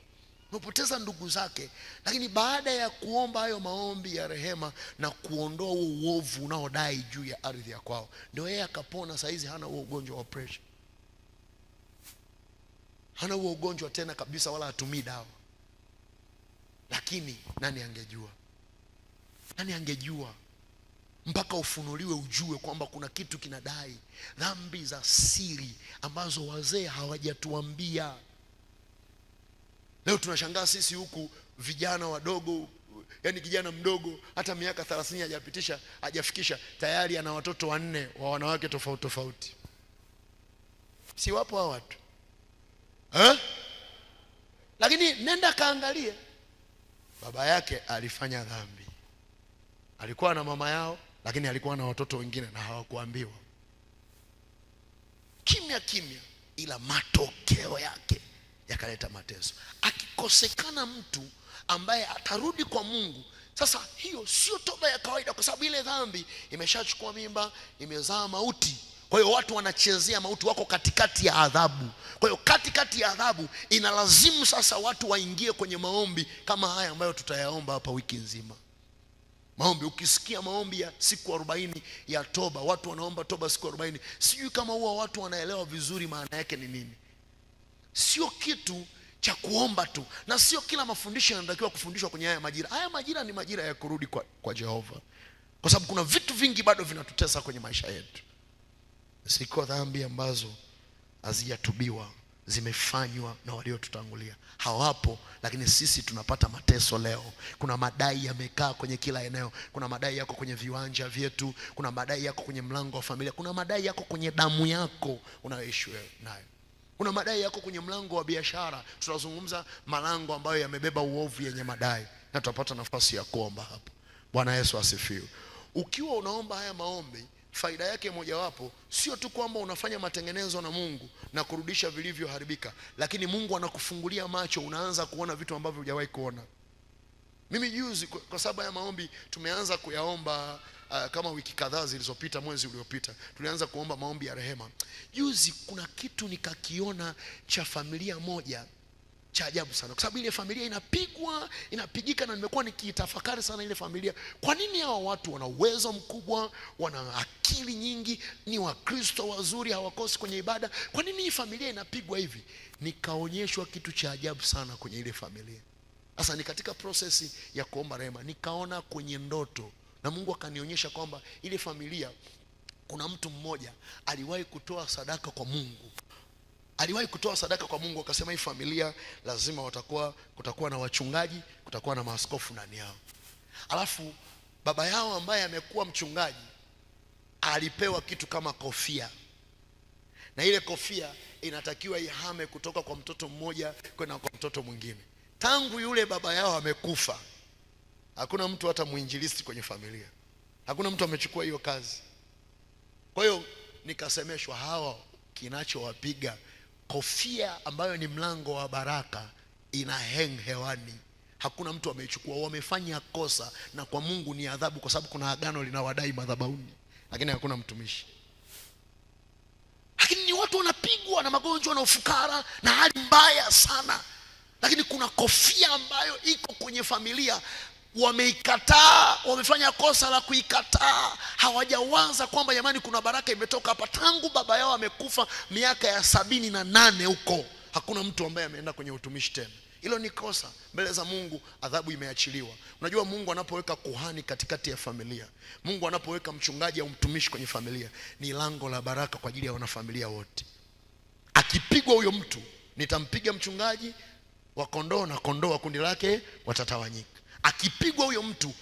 Amepoteza ndugu zake, lakini baada ya kuomba hayo maombi ya rehema na kuondoa huo uovu unaodai juu ya ardhi ya kwao, ndio yeye akapona. Saizi hana huo ugonjwa wa pressure, hana huo ugonjwa tena kabisa, wala hatumii dawa. Lakini nani angejua? Nani angejua? Mpaka ufunuliwe ujue kwamba kuna kitu kinadai, dhambi za siri ambazo wazee hawajatuambia. Leo tunashangaa sisi huku vijana wadogo, yani kijana mdogo hata miaka 30 hajafikisha tayari ana watoto 4 wa wanawake tofauti tofauti. Si wapo hao watu? Lakini nenda kaangalie, baba yake alifanya dhambi, alikuwa na mama yao, lakini alikuwa na watoto wengine na hawakuambiwa. Kimya, ila matokeo yake yakaleta mateso. Akikosekana mtu ambaye atarudi kwa Mungu, sasa hiyo sio toba ya kawaida, kwa sababu ile dhambi imeshachukua mimba, imezaa mauti. Kwa hiyo watu wanachezea mauti, wako katikati ya adhabu. Kwa hiyo katikati ya adhabu inalazimu sasa watu waingie kwenye maombi kama haya ambayo tutayaomba hapa wiki nzima. Maombi, ukisikia maombi ya siku 40 ya toba, watu wanaomba toba siku 40, sijui kama huwa watu wanaelewa vizuri maana yake ni nini. Sio kitu cha kuomba tu, na sio kila mafundisho yanatakiwa kufundishwa kwenye haya majira. Haya majira ni majira ya kurudi kwa Jehova, kwa sababu kuna vitu vingi bado vinatutesa kwenye maisha yetu. Siko dhambi ambazo hazijatubiwa, zimefanywa na waliotutangulia, hawapo, lakini sisi tunapata mateso leo. Kuna madai yamekaa kwenye kila eneo. Kuna madai yako kwenye viwanja vyetu, kuna madai yako kwenye mlango wa familia, kuna madai yako kwenye damu yako unayoishi wewe nayo, kuna madai yako kwenye mlango wa biashara. Tunazungumza malango ambayo yamebeba uovu yenye madai, na tutapata nafasi ya kuomba hapo. Bwana Yesu asifiwe. Ukiwa unaomba haya maombi, faida yake mojawapo sio tu kwamba unafanya matengenezo na Mungu na kurudisha vilivyoharibika, lakini Mungu anakufungulia macho, unaanza kuona vitu ambavyo hujawahi kuona. Mimi juzi kwa sababu ya maombi tumeanza kuyaomba kama wiki kadhaa zilizopita, mwezi uliopita, tulianza kuomba maombi ya rehema. Juzi kuna kitu nikakiona cha familia moja cha ajabu sana, kwa sababu ile familia inapigika, na nimekuwa nikitafakari sana ile familia. Kwa nini hawa watu wana uwezo mkubwa, wana akili nyingi, ni Wakristo wazuri, hawakosi kwenye ibada, kwa nini hii familia inapigwa hivi? Nikaonyeshwa kitu cha ajabu sana kwenye ile familia. Sasa ni katika prosesi ya kuomba rehema, nikaona kwenye ndoto, na Mungu akanionyesha kwamba ile familia, kuna mtu mmoja aliwahi kutoa sadaka kwa Mungu. Akasema hii familia lazima kutakuwa na wachungaji, kutakuwa na maaskofu ndani yao. Alafu baba yao ambaye amekuwa mchungaji alipewa kitu kama kofia, na ile kofia inatakiwa ihame kutoka kwa mtoto mmoja kwenda kwa mtoto mwingine. Tangu yule baba yao amekufa, hakuna mtu hata muinjilisti kwenye familia, hakuna mtu amechukua hiyo kazi. Kwa hiyo nikasemeshwa, hawa kinachowapiga, kofia ambayo ni mlango wa baraka ina hang hewani, hakuna mtu ameichukua. Wamefanya kosa, na kwa Mungu ni adhabu, kwa sababu kuna agano linawadai madhabahuni, lakini hakuna mtumishi. Lakini ni watu wanapigwa na magonjwa na ufukara na hali mbaya sana, lakini kuna kofia ambayo iko kwenye familia, wameikataa, wamefanya kosa la kuikataa. Hawajawaza kwamba jamani, kuna baraka imetoka hapa. Tangu baba yao amekufa miaka ya 78 huko, hakuna mtu ambaye ameenda kwenye utumishi tena. Hilo ni kosa mbele za Mungu, adhabu imeachiliwa. Unajua, Mungu anapoweka kuhani katikati ya familia, Mungu anapoweka mchungaji au mtumishi kwenye familia, ni lango la baraka kwa ajili ya wanafamilia wote. Akipigwa huyo mtu, nitampiga mchungaji wa kondoo, na kondoo wa kundi lake watatawanyika. Akipigwa huyo mtu,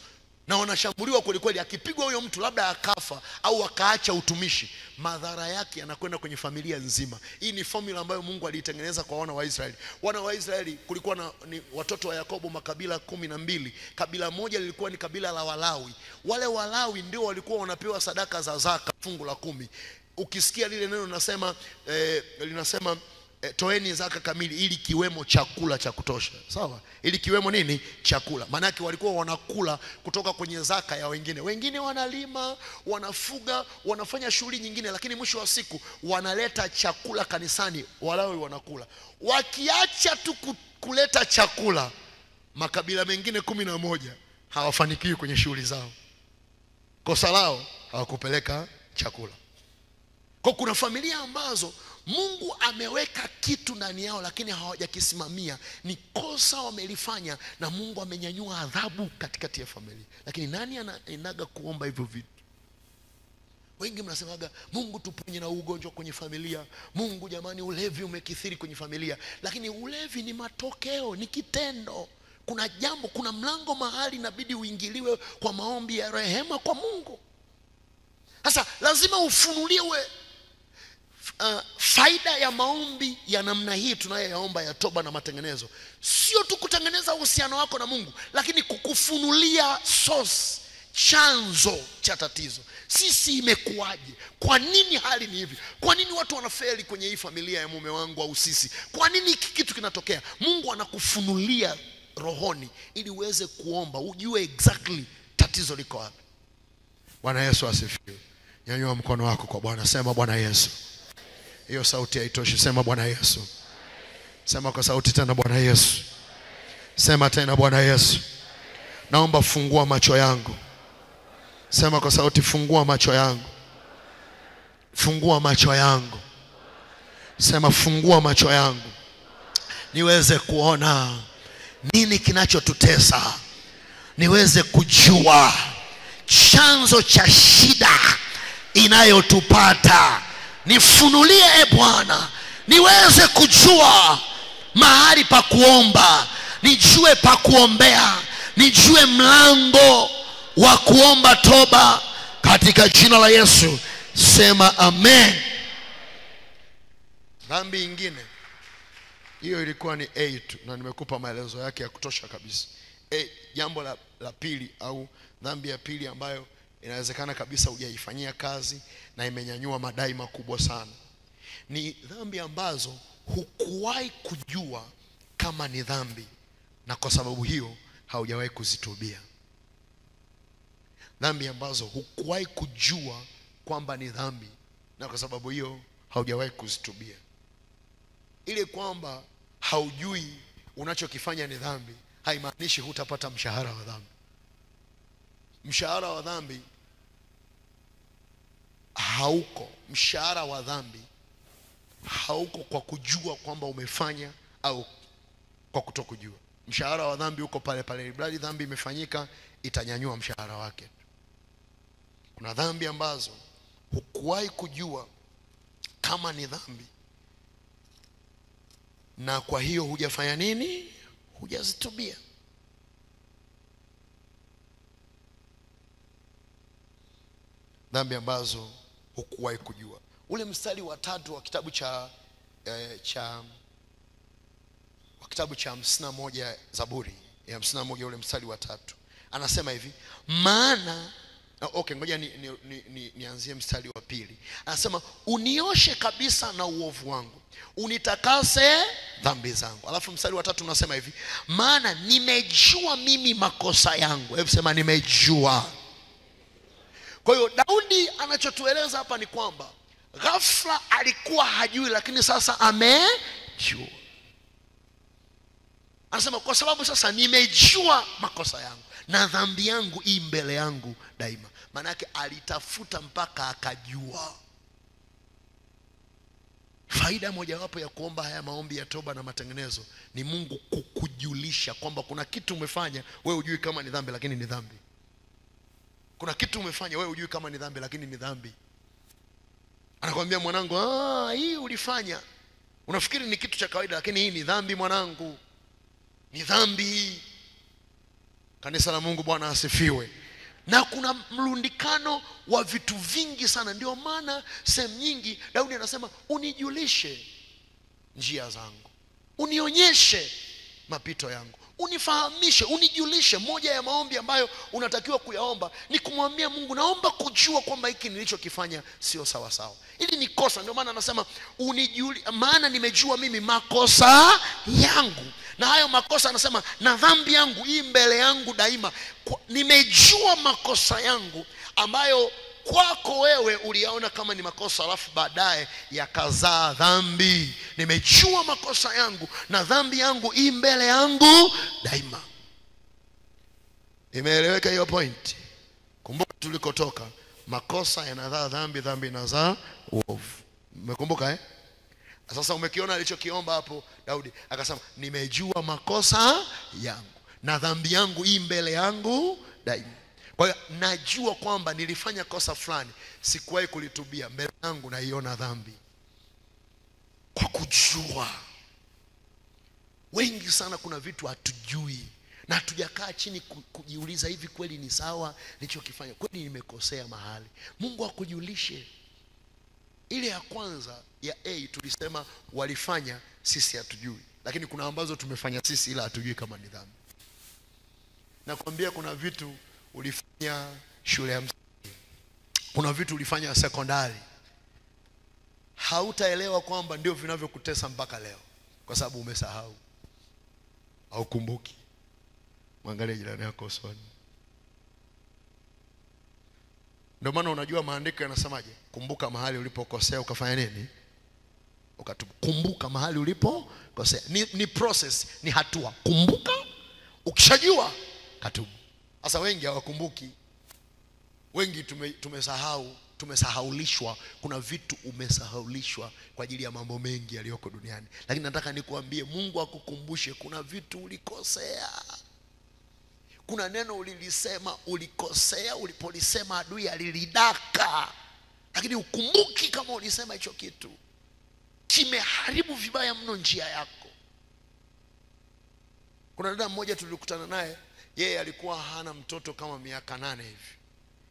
na wanashambuliwa kweli kweli, akipigwa huyo mtu labda akafa au akaacha utumishi, madhara yake yanakwenda kwenye familia nzima. Hii ni formula ambayo Mungu aliitengeneza kwa wana wa Israeli. Wana wa Israeli kulikuwa ni watoto wa Yakobo, makabila 12. Kabila moja lilikuwa ni kabila la Walawi. Wale Walawi ndio walikuwa wanapewa sadaka za zaka, fungu la 10. Ukisikia lile neno linasema toeni zaka kamili, ili kiwemo chakula cha kutosha. Sawa? Ili kiwemo nini? Chakula. Maana yake walikuwa wanakula kutoka kwenye zaka ya wengine. Wengine wanalima, wanafuga, wanafanya shughuli nyingine, lakini mwisho wa siku wanaleta chakula kanisani, Walawi wanakula. Wakiacha tu kuleta chakula, makabila mengine 11 hawafanikiwi kwenye shughuli zao. Kosa lao hawakupeleka chakula. Kwa kuna familia ambazo Mungu ameweka kitu ndani yao, lakini hawajakisimamia. Ni kosa wamelifanya, na Mungu amenyanyua adhabu katikati ya familia. Lakini nani anaendaga kuomba hivyo vitu? Wengi mnasemaga, Mungu tuponye na ugonjwa kwenye familia. Mungu jamani, ulevi umekithiri kwenye familia. Lakini ulevi ni matokeo, ni kitendo. Kuna jambo, kuna mlango mahali inabidi uingiliwe kwa maombi ya rehema kwa Mungu. Sasa lazima ufunuliwe faida ya maombi ya namna hii tunayoyaomba ya toba na matengenezo. Sio tu kutengeneza uhusiano wako na Mungu, lakini kukufunulia source, chanzo cha tatizo. Sisi imekuwaje? Kwa nini hali ni hivi? Kwa nini watu wanafeli kwenye hii familia ya mume wangu au sisi? Kwa nini hiki kitu kinatokea? Mungu anakufunulia rohoni ili uweze kuomba, ujue exactly tatizo liko wapi. Bwana Yesu asifiwe. Nyanyua mkono wako kwa Bwana, sema Bwana Yesu. Hiyo sauti haitoshi, sema Bwana Yesu. Sema kwa sauti tena, Bwana Yesu. Sema tena, Bwana Yesu. Naomba fungua macho yangu. Sema kwa sauti, fungua macho yangu. Fungua macho yangu. Sema fungua macho yangu, niweze kuona nini kinachotutesa, niweze kujua chanzo cha shida inayotupata. Nifunulie Bwana, niweze kujua mahali pa kuomba, nijue pa kuombea, nijue mlango wa kuomba toba, katika jina la Yesu. Sema amen. Dhambi ingine, hiyo ilikuwa ni 8 na nimekupa maelezo yake ya kutosha kabisa. Jambo la pili au dhambi ya pili ambayo inawezekana kabisa hujaifanyia kazi na imenyanyua madai makubwa sana, ni dhambi ambazo hukuwahi kujua kama ni dhambi, na kwa sababu hiyo haujawahi kuzitubia. dhambi ambazo hukuwahi kujua kwamba ni dhambi, na kwa sababu hiyo haujawahi kuzitubia. Ile kwamba haujui unachokifanya ni dhambi haimaanishi hutapata mshahara wa dhambi. Mshahara wa dhambi hauko. Mshahara wa dhambi hauko kwa kujua kwamba umefanya au kwa kutokujua. Mshahara wa dhambi uko pale pale, bali dhambi imefanyika itanyanyua mshahara wake. Kuna dhambi ambazo hukuwahi kujua kama ni dhambi, na kwa hiyo hujafanya nini? Hujazitubia. Dhambi ambazo hukuwahi kujua. Ule mstari wa 3 wa kitabu cha kitabu cha 51 Zaburi ya 51 ule mstari wa 3 anasema hivi, maana ngoja nianzie mstari wa 2. Anasema unioshe kabisa na uovu wangu, unitakase dhambi zangu. Alafu mstari wa 3 unasema hivi, maana nimejua mimi makosa yangu. Hebu sema nimejua. Kwa hiyo Daudi anachotueleza hapa ni kwamba ghafla alikuwa hajui, lakini sasa amejua. Anasema kwa sababu sasa nimejua makosa yangu na dhambi yangu hii mbele yangu daima. Maana yake alitafuta mpaka akajua. Faida mojawapo ya kuomba haya maombi ya toba na matengenezo ni Mungu kukujulisha kwamba kuna kitu umefanya wewe hujui kama ni dhambi, lakini ni dhambi. Kuna kitu umefanya wewe hujui kama ni dhambi, lakini ni dhambi. Anakuambia mwanangu, hii ulifanya unafikiri ni kitu cha kawaida, lakini hii ni dhambi mwanangu, ni dhambi. Kanisa la Mungu, Bwana asifiwe. Na kuna mlundikano wa vitu vingi sana. Ndio maana sehemu nyingi Daudi anasema unijulishe njia zangu, unionyeshe mapito yangu, unifahamishe, unijulishe. Moja ya maombi ambayo unatakiwa kuyaomba ni kumwambia Mungu, naomba kujua kwamba hiki nilichokifanya sio sawa sawa, ili ni kosa. Ndio maana anasema maana nimejua mimi makosa yangu, na hayo makosa anasema na dhambi yangu hii mbele yangu daima. Nimejua makosa yangu ambayo kwako wewe uliyaona kama ni makosa, alafu baadaye yakazaa dhambi. Nimejua makosa yangu na dhambi yangu hii mbele yangu daima. Imeeleweka hiyo point? Kumbuka tulikotoka, makosa yanazaa dhambi, dhambi inazaa uovu. Umekumbuka Sasa umekiona alichokiomba hapo Daudi, akasema nimejua makosa yangu na dhambi yangu hii mbele yangu daima. Kwa hiyo najua kwamba nilifanya kosa fulani, sikuwahi kulitubia, mbele yangu naiona dhambi. Kwa kujua. Wengi sana kuna vitu hatujui na hatujakaa chini kujiuliza, hivi kweli ni sawa nilichokifanya? Kweli nimekosea mahali? Mungu akujulishe. Ile ya kwanza ya tulisema walifanya, sisi hatujui, lakini kuna ambazo tumefanya sisi ila hatujui kama ni dhambi. Nakwambia kuna vitu ulifanya shule ya msingi, kuna vitu ulifanya sekondari, hautaelewa kwamba ndio vinavyokutesa mpaka leo, kwa sababu umesahau au kumbuki. Mwangalie jirani yako usoni. Ndio maana unajua maandiko yanasemaje? Kumbuka mahali ulipokosea ukafanya nini? Ukatubu. Kumbuka mahali ulipokosea. Ni process, ni hatua. Kumbuka, ukishajua katubu. Sasa wengi hawakumbuki. Wengi tumesahau, tumesahaulishwa. Kuna vitu umesahaulishwa kwa ajili ya mambo mengi yaliyoko duniani. Lakini nataka nikuambie, Mungu akukumbushe kuna vitu ulikosea. Kuna neno ulilisema ulikosea, ulipolisema adui alilidaka, lakini ukumbuki kama ulisema hicho kitu. Kimeharibu vibaya mno njia yako. Kuna dada mmoja tulikutana naye, yeye alikuwa hana mtoto kama miaka 8 hivi.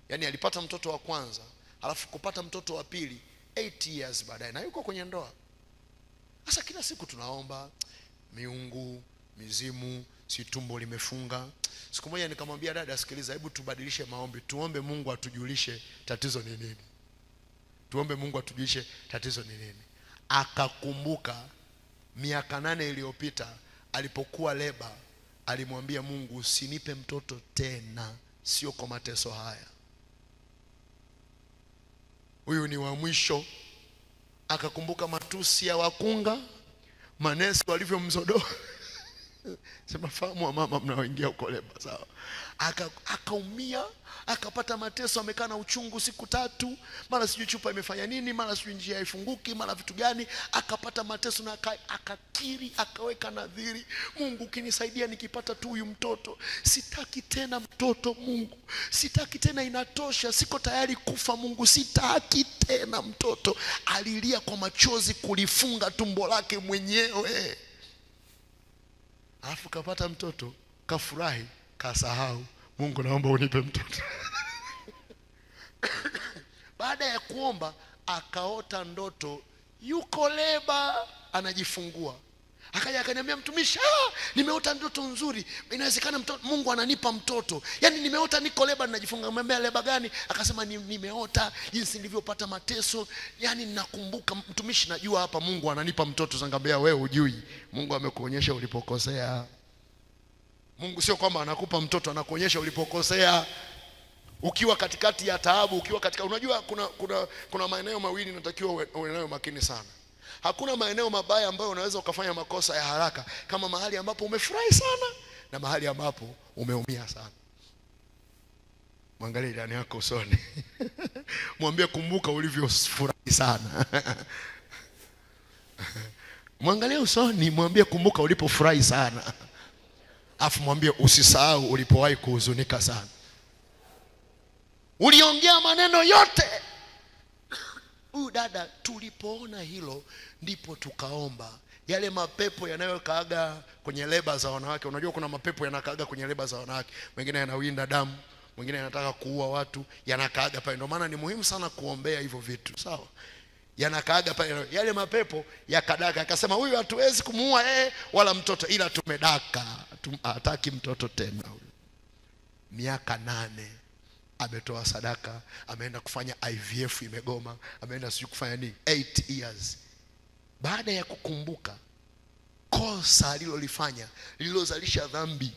Yaani alipata mtoto wa kwanza, alafu kupata mtoto wa pili 8 years baadaye, na yuko kwenye ndoa. Sasa kila siku tunaomba miungu, mizimu, si tumbo limefunga. Siku moja nikamwambia dada, sikiliza, hebu tubadilishe maombi, tuombe Mungu atujulishe tatizo ni nini. Tuombe Mungu atujulishe tatizo ni nini. Akakumbuka miaka 8 iliyopita alipokuwa leba, alimwambia Mungu, usinipe mtoto tena, sio kwa mateso haya. huyu ni wa mwisho. Akakumbuka matusi ya wakunga, manesi walivyomzodoa. Sema fahamu wa mama mnaoingia huko leba, sawa. Akaumia, akapata mateso, amekaa na uchungu siku 3, mara sijui chupa imefanya nini, mara sijui njia haifunguki, mara vitu gani, akapata mateso na akakiri, akaweka nadhiri, Mungu ukinisaidia nikipata tu huyu mtoto, sitaki tena mtoto Mungu, sitaki tena, inatosha, siko tayari kufa Mungu, sitaki tena mtoto. Alilia kwa machozi kulifunga tumbo lake mwenyewe. Alafu kapata mtoto, kafurahi, kasahau, Mungu naomba unipe mtoto. Baada ya kuomba akaota ndoto yuko leba anajifungua. Akaja akaniambia, mtumishi, nimeota ndoto nzuri, inawezekana mtoto, Mungu ananipa mtoto. Yaani nimeota niko leba ninajifunga. Nimwambia leba gani? Akasema nimeota jinsi nilivyopata mateso. Yaani ninakumbuka mtumishi, najua hapa Mungu ananipa mtoto. Ngambia wewe hujui, Mungu amekuonyesha ulipokosea. Mungu sio kwamba anakupa mtoto, anakuonyesha ulipokosea. Ukiwa katikati ya taabu, ukiwa katika, unajua kuna maeneo mawili natakiwa uwe nayo makini sana. Hakuna maeneo mabaya ambayo unaweza ukafanya makosa ya haraka kama mahali ambapo umefurahi sana na mahali ambapo umeumia sana. Mwangalie ndani yako usoni. Mwambie kumbuka ulivyofurahi sana. Mwangalie usoni, mwambie kumbuka ulipofurahi sana. Afu mwambie usisahau ulipowahi kuhuzunika sana. Uliongea maneno yote. Huyu dada tulipoona hilo ndipo tukaomba. Yale mapepo yanayokaaga kwenye leba za wanawake, unajua kuna mapepo yanakaaga kwenye leba za wanawake, mengine yanawinda damu, mwingine yanataka kuua watu, yanakaaga pale. Ndio maana ni muhimu sana kuombea hivyo vitu, sawa? Yanakaaga pale, yale mapepo yakadaka. Akasema huyu hatuwezi kumuua wala mtoto, ila tumedaka, hataki mtoto tena. Miaka 8 ametoa sadaka, ameenda kufanya IVF imegoma, ameenda sijui kufanya nini, 8 years. Baada ya kukumbuka kosa alilolifanya, lililozalisha dhambi,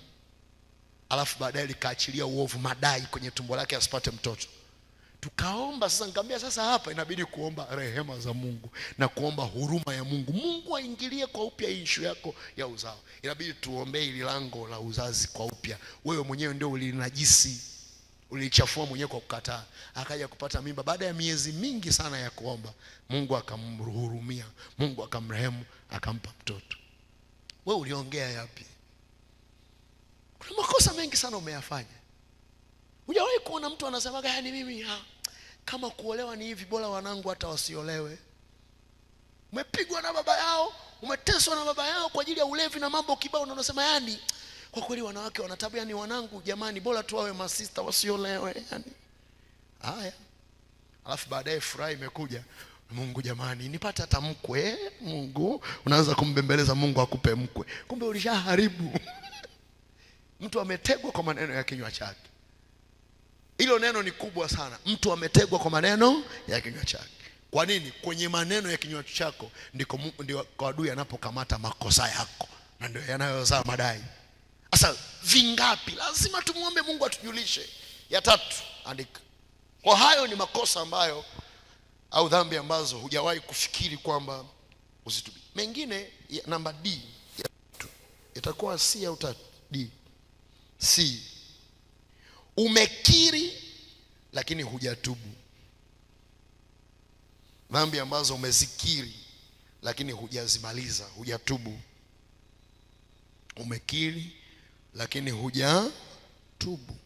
alafu baadaye likaachilia uovu, madai kwenye tumbo lake asipate mtoto. Tukaomba sasa, nikamwambia sasa hapa inabidi kuomba rehema za Mungu na kuomba huruma ya Mungu. Mungu aingilie kwa upya issue yako ya uzao. Inabidi tuombee ili lango la uzazi kwa upya. Wewe mwenyewe ndio ulinajisi, ulichafua mwenyewe kwa kukataa. Akaja kupata mimba baada ya miezi mingi sana ya kuomba. Mungu akamhurumia, Mungu akamrehemu, akampa mtoto. Wewe uliongea yapi? Kuna makosa mengi sana umeyafanya. Hujawahi kuona mtu anasema yaani mimi kama kuolewa ni hivi, bora wanangu hata wasiolewe. Umepigwa na baba yao, umeteswa na baba yao kwa ajili ya ulevi na mambo kibao, na unasema yani kwa kweli wanawake wana tabia, ni wanangu jamani, bora tu wawe masista wasiolewe yani. Haya. Alafu baadaye furaha imekuja, Mungu jamani nipate hata mkwe. Mungu unaanza kumbembeleza Mungu akupe mkwe. Kumbe ulishaharibu. Mtu ametegwa kwa maneno ya kinywa chake. Hilo neno ni kubwa sana. Mtu ametegwa kwa maneno ya kinywa chake. Kwa nini? Kwenye maneno ya kinywa chako ndio kwa adui anapokamata makosa yako, na ndio yanayozaa madai. Sasa vingapi? Lazima tumuombe Mungu atujulishe. Ya 3, andika. Kwa hayo ni makosa ambayo au dhambi ambazo hujawahi kufikiri kwamba usitubi. Mengine namba D itakuwa C au 3. D. C. Umekiri lakini hujatubu. Dhambi ambazo umezikiri lakini hujazimaliza, hujatubu. Umekiri lakini hujatubu.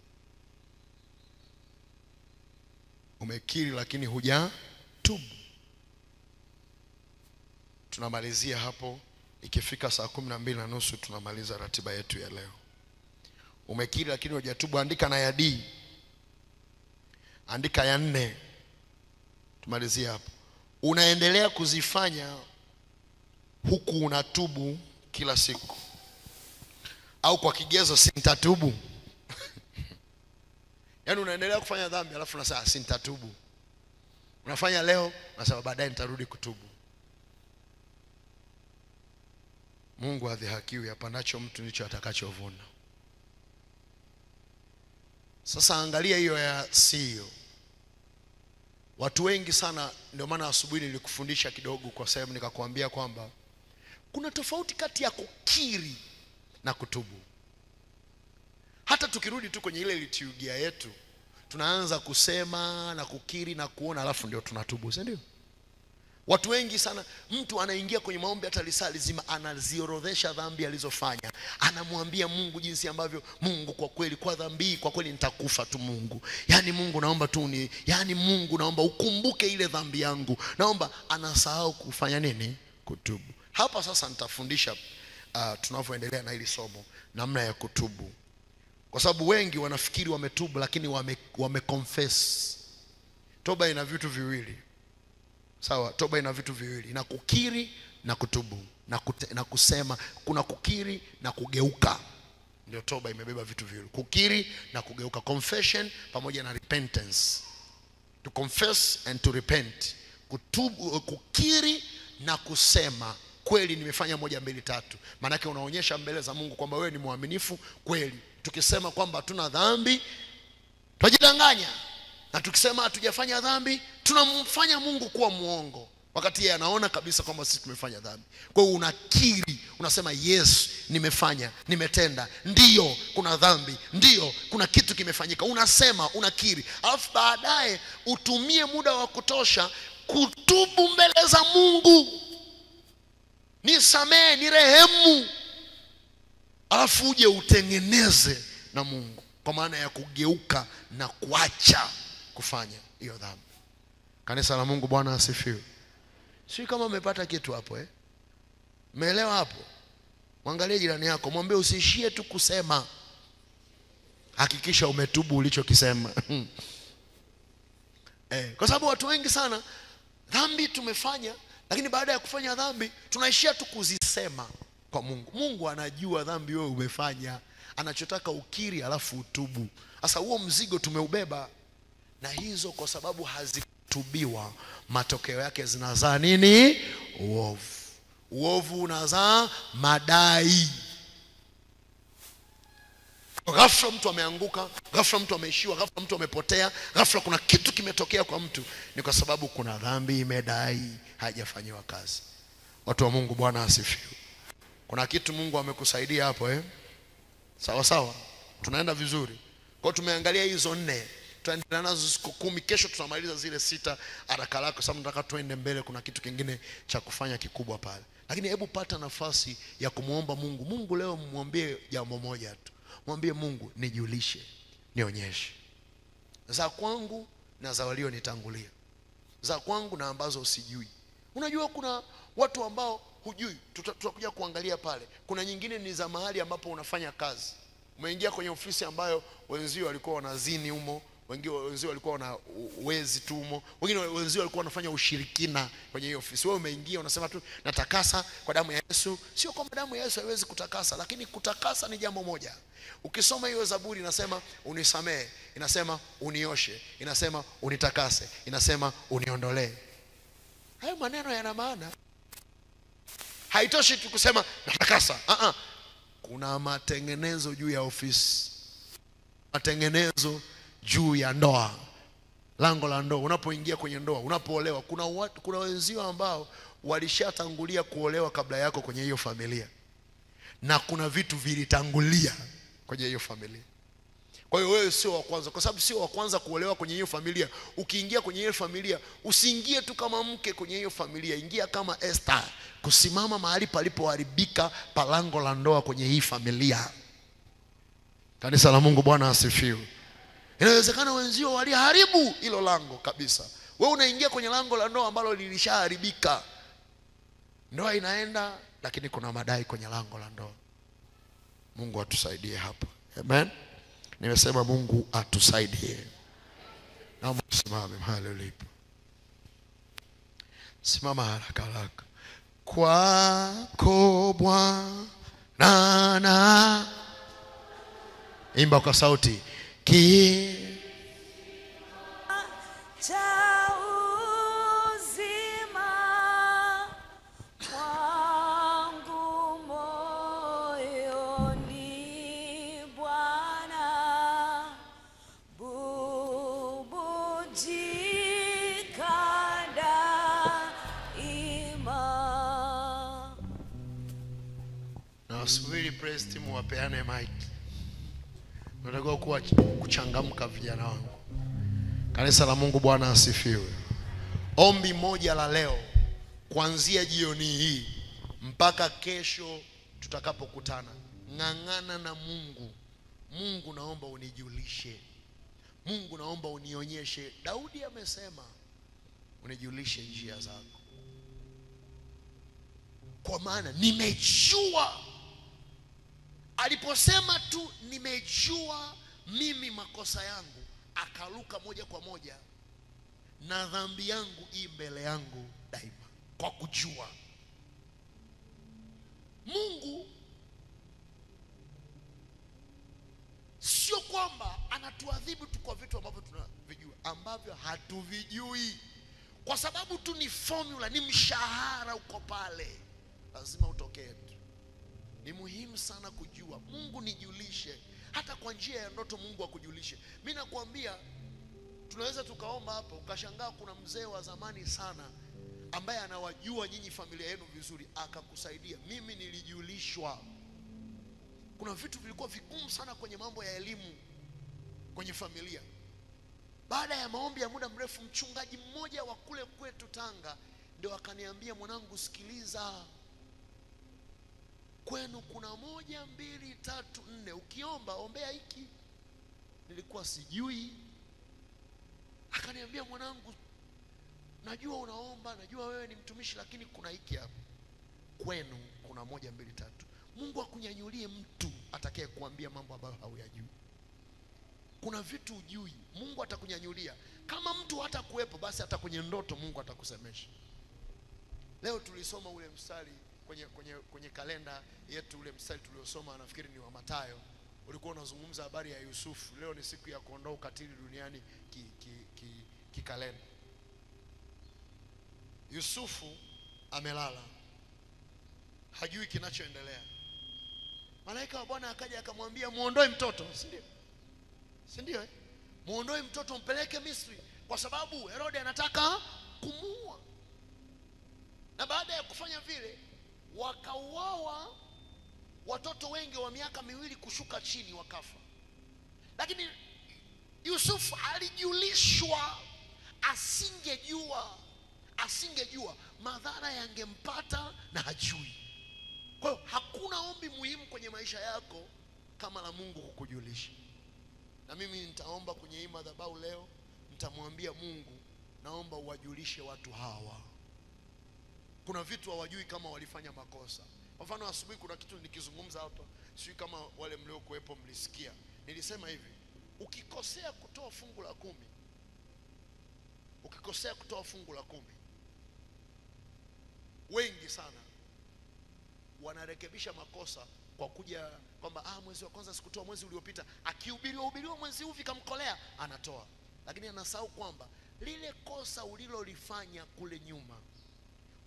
Umekiri lakini hujatubu. Tunamalizia hapo. Ikifika saa 12:30 tunamaliza ratiba yetu ya leo. Umekiri lakini hujatubu, andika na ya D. Andika ya 4. Tumalizie hapo. Unaendelea kuzifanya huku unatubu kila siku, au kwa kigezo sintatubu. Yaani unaendelea kufanya dhambi alafu unasema sintatubu. Unafanya leo, unasema baadaye nitarudi kutubu. Mungu adhihakiwi, apandacho mtu ndicho atakachovuna. Sasa angalia hiyo ya CEO. Watu wengi sana, ndio maana asubuhi nilikufundisha kidogo kwa sababu nikakwambia kwamba kuna tofauti kati ya kukiri na kutubu. Hata tukirudi tu kwenye ile liturgia yetu, tunaanza kusema na kukiri na kuona, alafu ndio tunatubu, si ndio? Watu wengi sana, mtu anaingia kwenye maombi hata lisaa lizima anaziorodhesha dhambi alizofanya. Anamwambia Mungu jinsi ambavyo, Mungu kwa kweli kwa dhambi kwa kweli nitakufa tu Mungu. Yaani Mungu naomba tu Mungu naomba ukumbuke ile dhambi yangu. Naomba, anasahau kufanya nini? Kutubu. Hapa sasa nitafundisha tunavyoendelea na hili somo namna ya kutubu. Kwa sababu wengi wanafikiri wametubu lakini wameconfess. Toba ina vitu viwili. Sawa, toba ina vitu viwili, na kukiri na kutubu, na kusema. Kuna kukiri na kugeuka, ndio toba imebeba vitu viwili, kukiri na kugeuka, confession pamoja na repentance. To confess and to repent. Kutubu, kukiri na kusema kweli nimefanya 1 2 3. Maana yake unaonyesha mbele za Mungu kwamba wewe ni mwaminifu kweli. Tukisema kwamba hatuna dhambi tunajidanganya, na tukisema hatujafanya dhambi tunamfanya Mungu kuwa muongo, wakati yeye anaona kabisa kwamba sisi tumefanya dhambi. Kwa hiyo unakiri, unasema yes, nimefanya, nimetenda, ndio kuna dhambi, ndio kuna kitu kimefanyika. Unasema, unakiri, alafu baadaye utumie muda wa kutosha kutubu mbele za Mungu. Nisamehe, nirehemu. Alafu uje utengeneze na Mungu, kwa maana ya kugeuka na kuacha kufanya hiyo dhambi. Kanisa la Mungu, Bwana asifiwe. Sio kama umepata kitu hapo Umeelewa hapo? Mwangalie jirani yako, mwambie usiishie tu kusema. Hakikisha umetubu ulichokisema. Kwa sababu watu wengi sana dhambi tumefanya, lakini baada ya kufanya dhambi tunaishia tu kuzisema kwa Mungu. Mungu anajua dhambi wewe umefanya, anachotaka ukiri alafu utubu. Sasa huo mzigo tumeubeba, na hizo kwa sababu hazitubiwa, matokeo yake zinazaa nini? Uovu. Uovu unazaa madai. Ghafla mtu ameanguka, ghafla mtu ameishiwa, ghafla mtu amepotea, ghafla kuna kitu kimetokea kwa mtu, ni kwa sababu kuna dhambi imedai, haijafanywa kazi. Watu wa Mungu, Bwana asifiwe. Kuna kitu Mungu amekusaidia hapo Sawa sawa, tunaenda vizuri. Kwa tumeangalia hizo 4, tutaendelea nazo siku 10. Kesho tutamaliza zile 6 haraka haraka, kwa sababu nataka tuende mbele. Kuna kitu kingine cha kufanya kikubwa pale, lakini hebu pata nafasi ya kumuomba Mungu. Mungu leo mwambie jambo moja tu. Mwambie Mungu, nijulishe, nionyeshe za kwangu na za walio nitangulia, za kwangu na ambazo usijui. Unajua kuna watu ambao hujui, tutakuja kuangalia pale. Kuna nyingine ni za mahali ambapo unafanya kazi. Umeingia kwenye ofisi ambayo wenzio walikuwa wanazini humo, wenzio walikuwa wana wezi tu humo, wengine wenzio walikuwa wanafanya ushirikina kwenye hiyo ofisi. Wewe umeingia unasema tu natakasa kwa damu ya Yesu. Sio kwamba damu ya Yesu haiwezi kutakasa, lakini kutakasa ni jambo moja. Ukisoma hiyo Zaburi inasema unisamehe, inasema unioshe, inasema unitakase, inasema uniondolee. Hayo maneno yana maana. Haitoshi tu kusema natakasa. Kuna matengenezo juu ya ofisi, matengenezo juu ya ndoa, lango la ndoa. Unapoingia kwenye ndoa, unapoolewa, kuna wenzio ambao walishatangulia kuolewa kabla yako kwenye hiyo familia, na kuna vitu vilitangulia kwenye hiyo familia. Kwa hiyo wewe sio wa kwanza, kwa sababu sio wa kwanza kuolewa kwenye hiyo familia. Ukiingia kwenye hiyo familia, usiingie tu kama mke kwenye hiyo familia, ingia kama Esther, kusimama mahali palipoharibika palango la ndoa kwenye hii familia. Kanisa la Mungu, Bwana asifiwe. Inawezekana wenzio waliharibu hilo lango kabisa. Wewe unaingia kwenye lango la ndoa ambalo lilishaharibika. Ndoa inaenda, lakini kuna madai kwenye lango la ndoa. Mungu atusaidie hapa. Amen. Nimesema Mungu atusaidie. Naomba usimame mahali ulipo. Simama haraka haraka. Kwako Bwana, imba kwa sauti. Nasubiri praise team wapeane mic. Nataka kuchangamka vijana wangu. Kanisa la Mungu, Bwana asifiwe. Ombi moja la leo, kuanzia jioni hii mpaka kesho tutakapokutana, ng'ang'ana na Mungu. Mungu, naomba unijulishe. Mungu, naomba unionyeshe. Daudi amesema unijulishe njia zako, kwa maana nimejua. Aliposema tu nimejua mimi makosa yangu, akaruka moja kwa moja na dhambi yangu hii mbele yangu daima. Kwa kujua Mungu sio kwamba anatuadhibu tu kwa vitu ambavyo tunavijua, ambavyo hatuvijui. Kwa sababu tu ni formula, ni mshahara uko pale, lazima utokee tu. Ni muhimu sana kujua. Mungu, nijulishe. Hata kwa njia ya ndoto Mungu akujulishe. Mimi nakwambia, tunaweza tukaomba hapa ukashangaa kuna mzee wa zamani sana ambaye anawajua nyinyi familia yenu vizuri, akakusaidia. Mimi nilijulishwa. Kuna vitu vilikuwa vigumu sana kwenye mambo ya elimu kwenye familia. Baada ya maombi ya muda mrefu, mchungaji mmoja wa kule kwetu Tanga ndio akaniambia, mwanangu, sikiliza, kwenu kuna 1, 2, 3, 4, ukiomba ombea hiki. Nilikuwa sijui. Akaniambia, mwanangu, najua unaomba, najua wewe ni mtumishi, lakini kuna hiki hapa. Kwenu kuna 1, 2, 3. Mungu akunyanyulie mtu atakaye kuambia mambo ambayo hauyajui. Kuna vitu ujui, Mungu atakunyanyulia. Kama mtu hata kuwepo, basi hata kwenye ndoto Mungu atakusemesha. Leo tulisoma ule mstari kwenye kalenda yetu, ule mstari tuliosoma nafikiri ni wa Mathayo, ulikuwa unazungumza habari ya Yusufu. Leo ni siku ya kuondoa ukatili duniani kikalenda. Yusufu amelala, hajui kinachoendelea. Malaika wa Bwana akaja akamwambia, muondoe mtoto, si ndio? Muondoe mtoto, mpeleke Misri, kwa sababu Herode anataka kumuua. Na baada ya kufanya vile, wakauawa watoto wengi wa miaka 2 kushuka chini, wakafa. Lakini Yusufu alijulishwa. Asingejua madhara yangempata na hajui. Kwa hiyo hakuna ombi muhimu kwenye maisha yako kama la Mungu kukujulisha. Na mimi nitaomba kwenye hii madhabahu leo, nitamwambia Mungu, naomba uwajulishe watu hawa. Kuna vitu hawajui kama walifanya makosa. Kwa mfano, asubuhi kuna kitu nikizungumza hapa, sio kama wale mliokuepo mlisikia. Nilisema hivi, ukikosea kutoa fungu la 10, wengi sana wanarekebisha makosa kwa kuja kwamba mwezi wa kwanza sikutoa, mwezi uliopita akihubiriwa mwezi huu vikamkolea, anatoa. Lakini anasahau kwamba lile kosa ulilolifanya kule nyuma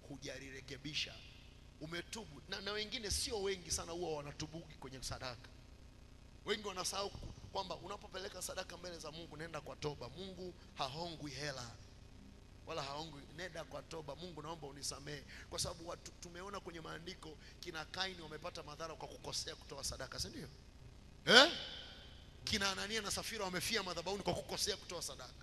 hujalirekebisha, umetubu. Na wengine, sio wengi sana, huwa wanatubuki kwenye sadaka. Wengi wanasahau kwamba unapopeleka sadaka mbele za Mungu, nenda kwa toba. Mungu hahongwi hela wala haongwi, nenda kwa toba. Mungu, naomba unisamehe, kwa sababu watu tumeona kwenye maandiko kina Kaini wamepata madhara kwa kukosea kutoa sadaka, si ndio? Kina Anania na Safira wamefia madhabahuni kwa kukosea kutoa sadaka.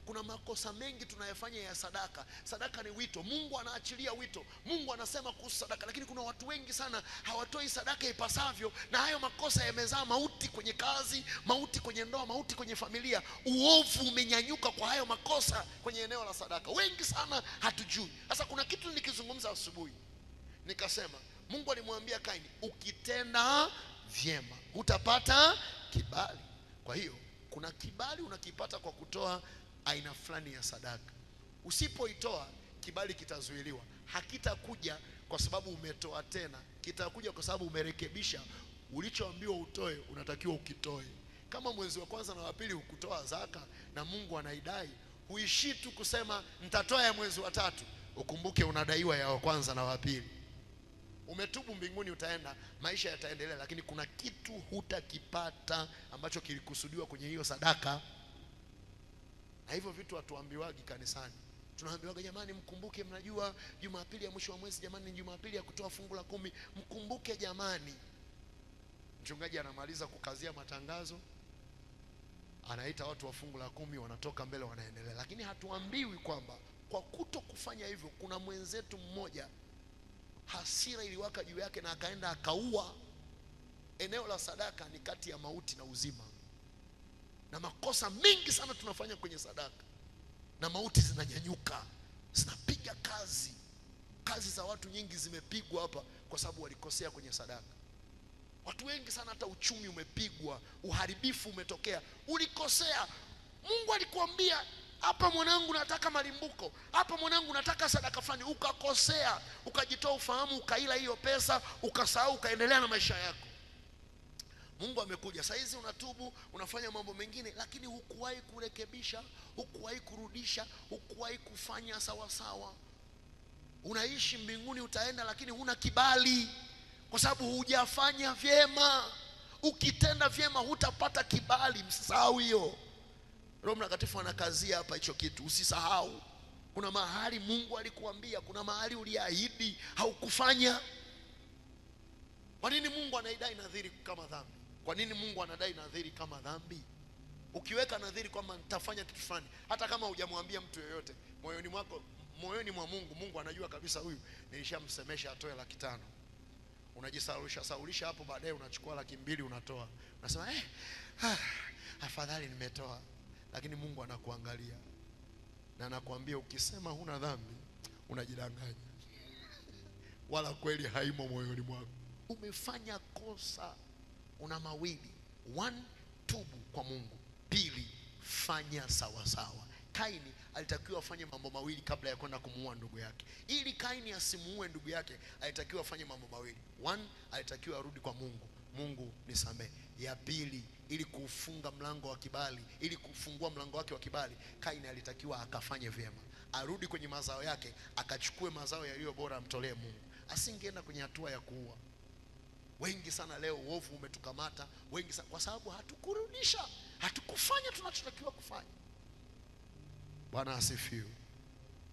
Kuna makosa mengi tunayofanya ya sadaka. Sadaka ni wito, Mungu anaachilia wito, Mungu anasema kuhusu sadaka. Lakini kuna watu wengi sana hawatoi sadaka ipasavyo, na hayo makosa yamezaa mauti kwenye kazi, mauti kwenye ndoa, mauti kwenye familia. Uovu umenyanyuka kwa hayo makosa kwenye eneo la sadaka. Wengi sana hatujui. Sasa kuna kitu nikizungumza asubuhi, nikasema Mungu alimwambia Kaini, ukitenda vyema utapata kibali. Kwa hiyo kuna kibali unakipata kwa kutoa aina fulani ya sadaka. Usipoitoa, kibali kitazuiliwa. Hakitakuja kwa sababu umetoa tena, kitakuja kwa sababu umerekebisha. Ulichoambiwa utoe, unatakiwa ukitoe. Kama mwezi wa kwanza na wa pili hukutoa zaka na Mungu anaidai, huishi tu kusema nitatoa ya mwezi wa 3. Ukumbuke unadaiwa ya wa kwanza na wa pili. Umetubu, mbinguni utaenda, maisha yataendelea, lakini kuna kitu hutakipata ambacho kilikusudiwa kwenye hiyo sadaka. Na hivyo vitu hatuambiwagi kanisani. Tunaambiwaga, jamani mkumbuke, mnajua Jumapili ya mwisho wa mwezi, jamani ni Jumapili ya kutoa fungu la 10, mkumbuke jamani. Mchungaji anamaliza kukazia matangazo, anaita watu wa fungu la 10, wanatoka mbele wanaendelea. Lakini hatuambiwi kwamba kwa kuto kufanya hivyo kuna mwenzetu mmoja hasira iliwaka juu yake na akaenda akaua. Eneo la sadaka ni kati ya mauti na uzima, na makosa mengi sana tunafanya kwenye sadaka na mauti zinanyanyuka, zinapiga kazi za watu nyingi zimepigwa hapa kwa sababu walikosea kwenye sadaka. Watu wengi sana, hata uchumi umepigwa, uharibifu umetokea, ulikosea. Mungu alikuambia hapa mwanangu nataka malimbuko, hapa mwanangu nataka sadaka fulani, ukakosea, ukajitoa ufahamu, ukaila hiyo pesa, ukasahau, ukaendelea na maisha yako. Mungu amekuja saizi, unatubu, unafanya mambo mengine, lakini hukuwahi kurekebisha, hukuwahi kurudisha, hukuwahi kufanya sawa sawa. Unaishi mbinguni utaenda, lakini huna kibali kwa sababu hujafanya vyema. Ukitenda vyema hutapata kibali, msisahau hiyo. Roho Mtakatifu anakazia hapa hicho kitu, usisahau. Kuna mahali Mungu alikuambia, kuna mahali uliahidi haukufanya. Kwa nini Mungu anaidai nadhiri kama dhambi? Kwa nini Mungu anadai nadhiri kama dhambi? Ukiweka nadhiri kwamba nitafanya kitu fulani, hata kama hujamwambia mtu yoyote, moyoni mwako, moyoni mwa Mungu, Mungu anajua kabisa huyu nilishamsemesha atoe 500,000. Unajisaulisha hapo, baadaye unachukua 200,000 unatoa. Unasema afadhali nimetoa. Lakini Mungu anakuangalia na anakuambia ukisema huna dhambi unajidanganya. Wala kweli haimo moyoni mwako. Umefanya kosa. Una mawili: 1, tubu kwa Mungu; 2, fanya sawa sawa. Kaini alitakiwa afanye mambo mawili kabla ya kwenda kumuua ndugu yake. Ili Kaini asimuue ndugu yake, alitakiwa afanye mambo mawili. 1, alitakiwa arudi kwa Mungu, Mungu nisamehe. Ya pili, ili kufunga mlango wa kibali, ili kufungua mlango wake wa kibali, Kaini alitakiwa akafanye vyema, arudi kwenye mazao yake, akachukue mazao yaliyo bora amtolee Mungu. Asingeenda kwenye hatua ya kuua. Wengi sana leo uovu umetukamata, wengi sana kwa sababu hatukurudisha, hatukufanya tunachotakiwa kufanya. Bwana asifiwe.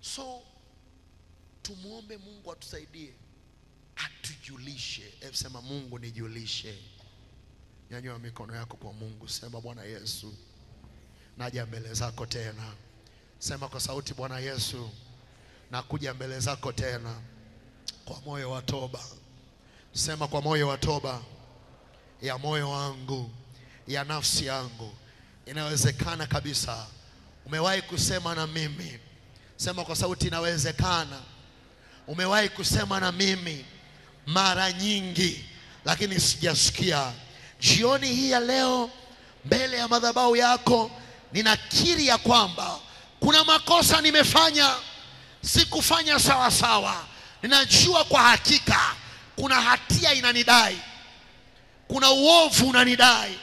So tumuombe Mungu atusaidie, atujulishe. Sema Mungu nijulishe. Nyanyua mikono yako kwa Mungu, sema Bwana Yesu, naja mbele zako tena. Sema kwa sauti, Bwana Yesu, nakuja mbele zako tena kwa moyo wa toba. Sema kwa moyo wa toba ya moyo wangu, ya nafsi yangu. Inawezekana kabisa umewahi kusema na mimi. Sema kwa sauti, inawezekana umewahi kusema na mimi mara nyingi, lakini sijasikia. Jioni hii ya leo mbele ya madhabahu yako ninakiri ya kwamba kuna makosa nimefanya, sikufanya sawa sawa. Ninajua kwa hakika kuna hatia inanidai, kuna uovu unanidai,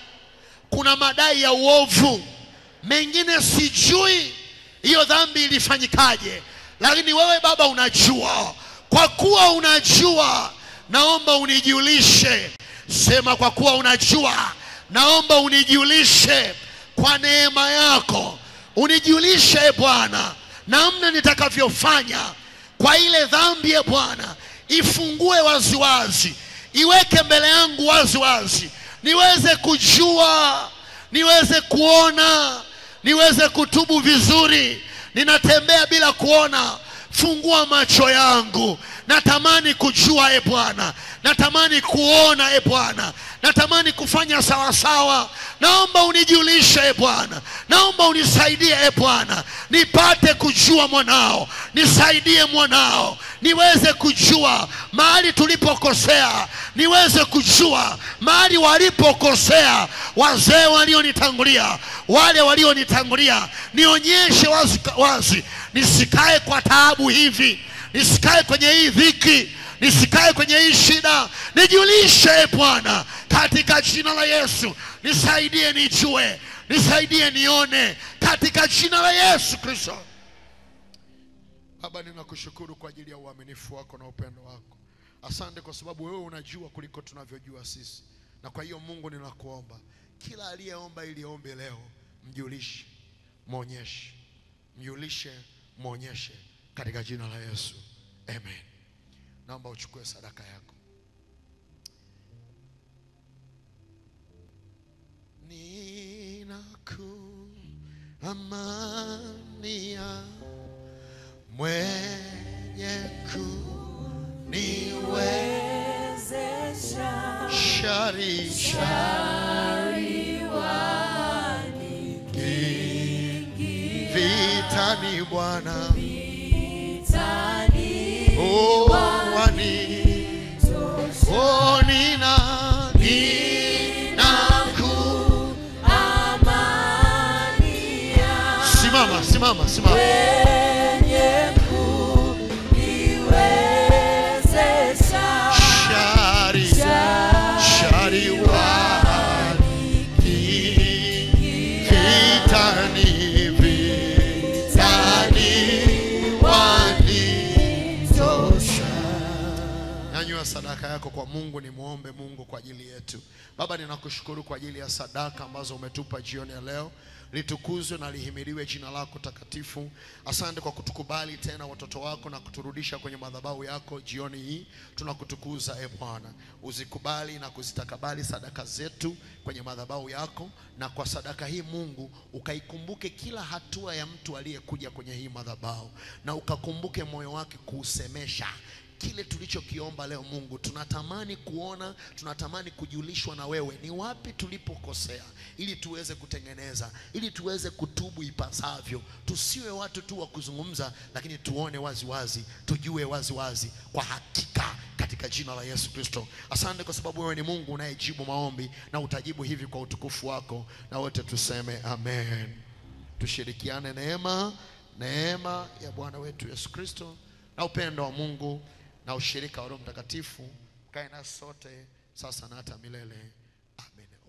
kuna madai ya uovu. Mengine sijui hiyo dhambi ilifanyikaje, lakini wewe Baba unajua. Kwa kuwa unajua, naomba unijulishe. Sema kwa kuwa unajua, naomba unijulishe kwa neema yako. Unijulishe Bwana namna nitakavyofanya kwa ile dhambi. Bwana ifungue waziwazi, iweke mbele yangu waziwazi, niweze kujua, niweze kuona, niweze kutubu vizuri. Ninatembea bila kuona, fungua macho yangu. Natamani kujua Bwana, natamani kuona Bwana, natamani kufanya sawa sawa. Naomba unijulishe Bwana, naomba unisaidie Bwana, nipate kujua mwanao. Nisaidie mwanao, niweze kujua mahali tulipokosea, niweze kujua mahali walipokosea wazee walionitangulia, wale walionitangulia. Nionyeshe wazi wazi, nisikae kwa taabu hivi, nisikae kwenye hii dhiki, nisikae kwenye hii shida. Nijulishe Bwana katika jina la Yesu. Nisaidie nijue, nisaidie nione katika jina la Yesu Kristo. Baba, ninakushukuru kwa ajili ya uaminifu wako na upendo wako. Asante kwa sababu wewe unajua kuliko tunavyojua sisi. Na kwa hiyo Mungu ninakuomba, kila aliyeomba ili ombe leo, mjulishe, muonyeshe, mjulishe, muonyeshe katika jina la Yesu. Amen. Naomba uchukue sadaka yako. amani ya mwenye kuniwezesha shari vitani Bwana, oh wani, oh nina simama mwenye kuniwezesha shari Nyanyua sadaka yako kwa Mungu, ni muombe Mungu kwa ajili yetu. Baba, ninakushukuru kwa ajili ya sadaka ambazo umetupa jioni ya leo. Litukuzwe na lihimiliwe jina lako takatifu. Asante kwa kutukubali tena watoto wako na kuturudisha kwenye madhabahu yako jioni hii. Tunakutukuza Bwana. Uzikubali na kuzitakabali sadaka zetu kwenye madhabahu yako, na kwa sadaka hii Mungu ukaikumbuke kila hatua ya mtu aliyekuja kwenye hii madhabahu, na ukakumbuke moyo wake kuusemesha kile tulichokiomba leo. Mungu, tunatamani kuona, tunatamani kujulishwa na wewe ni wapi tulipokosea, ili tuweze kutengeneza, ili tuweze kutubu ipasavyo. Tusiwe watu tu wa kuzungumza, lakini tuone wazi wazi, tujue wazi wazi kwa hakika, katika jina la Yesu Kristo. Asante kwa sababu wewe ni Mungu unayejibu maombi, na utajibu hivi kwa utukufu wako, na wote tuseme amen. Tushirikiane neema ya Bwana wetu Yesu Kristo na upendo wa Mungu na ushirika wa Roho Mtakatifu kae na sote sasa na hata milele. Amen.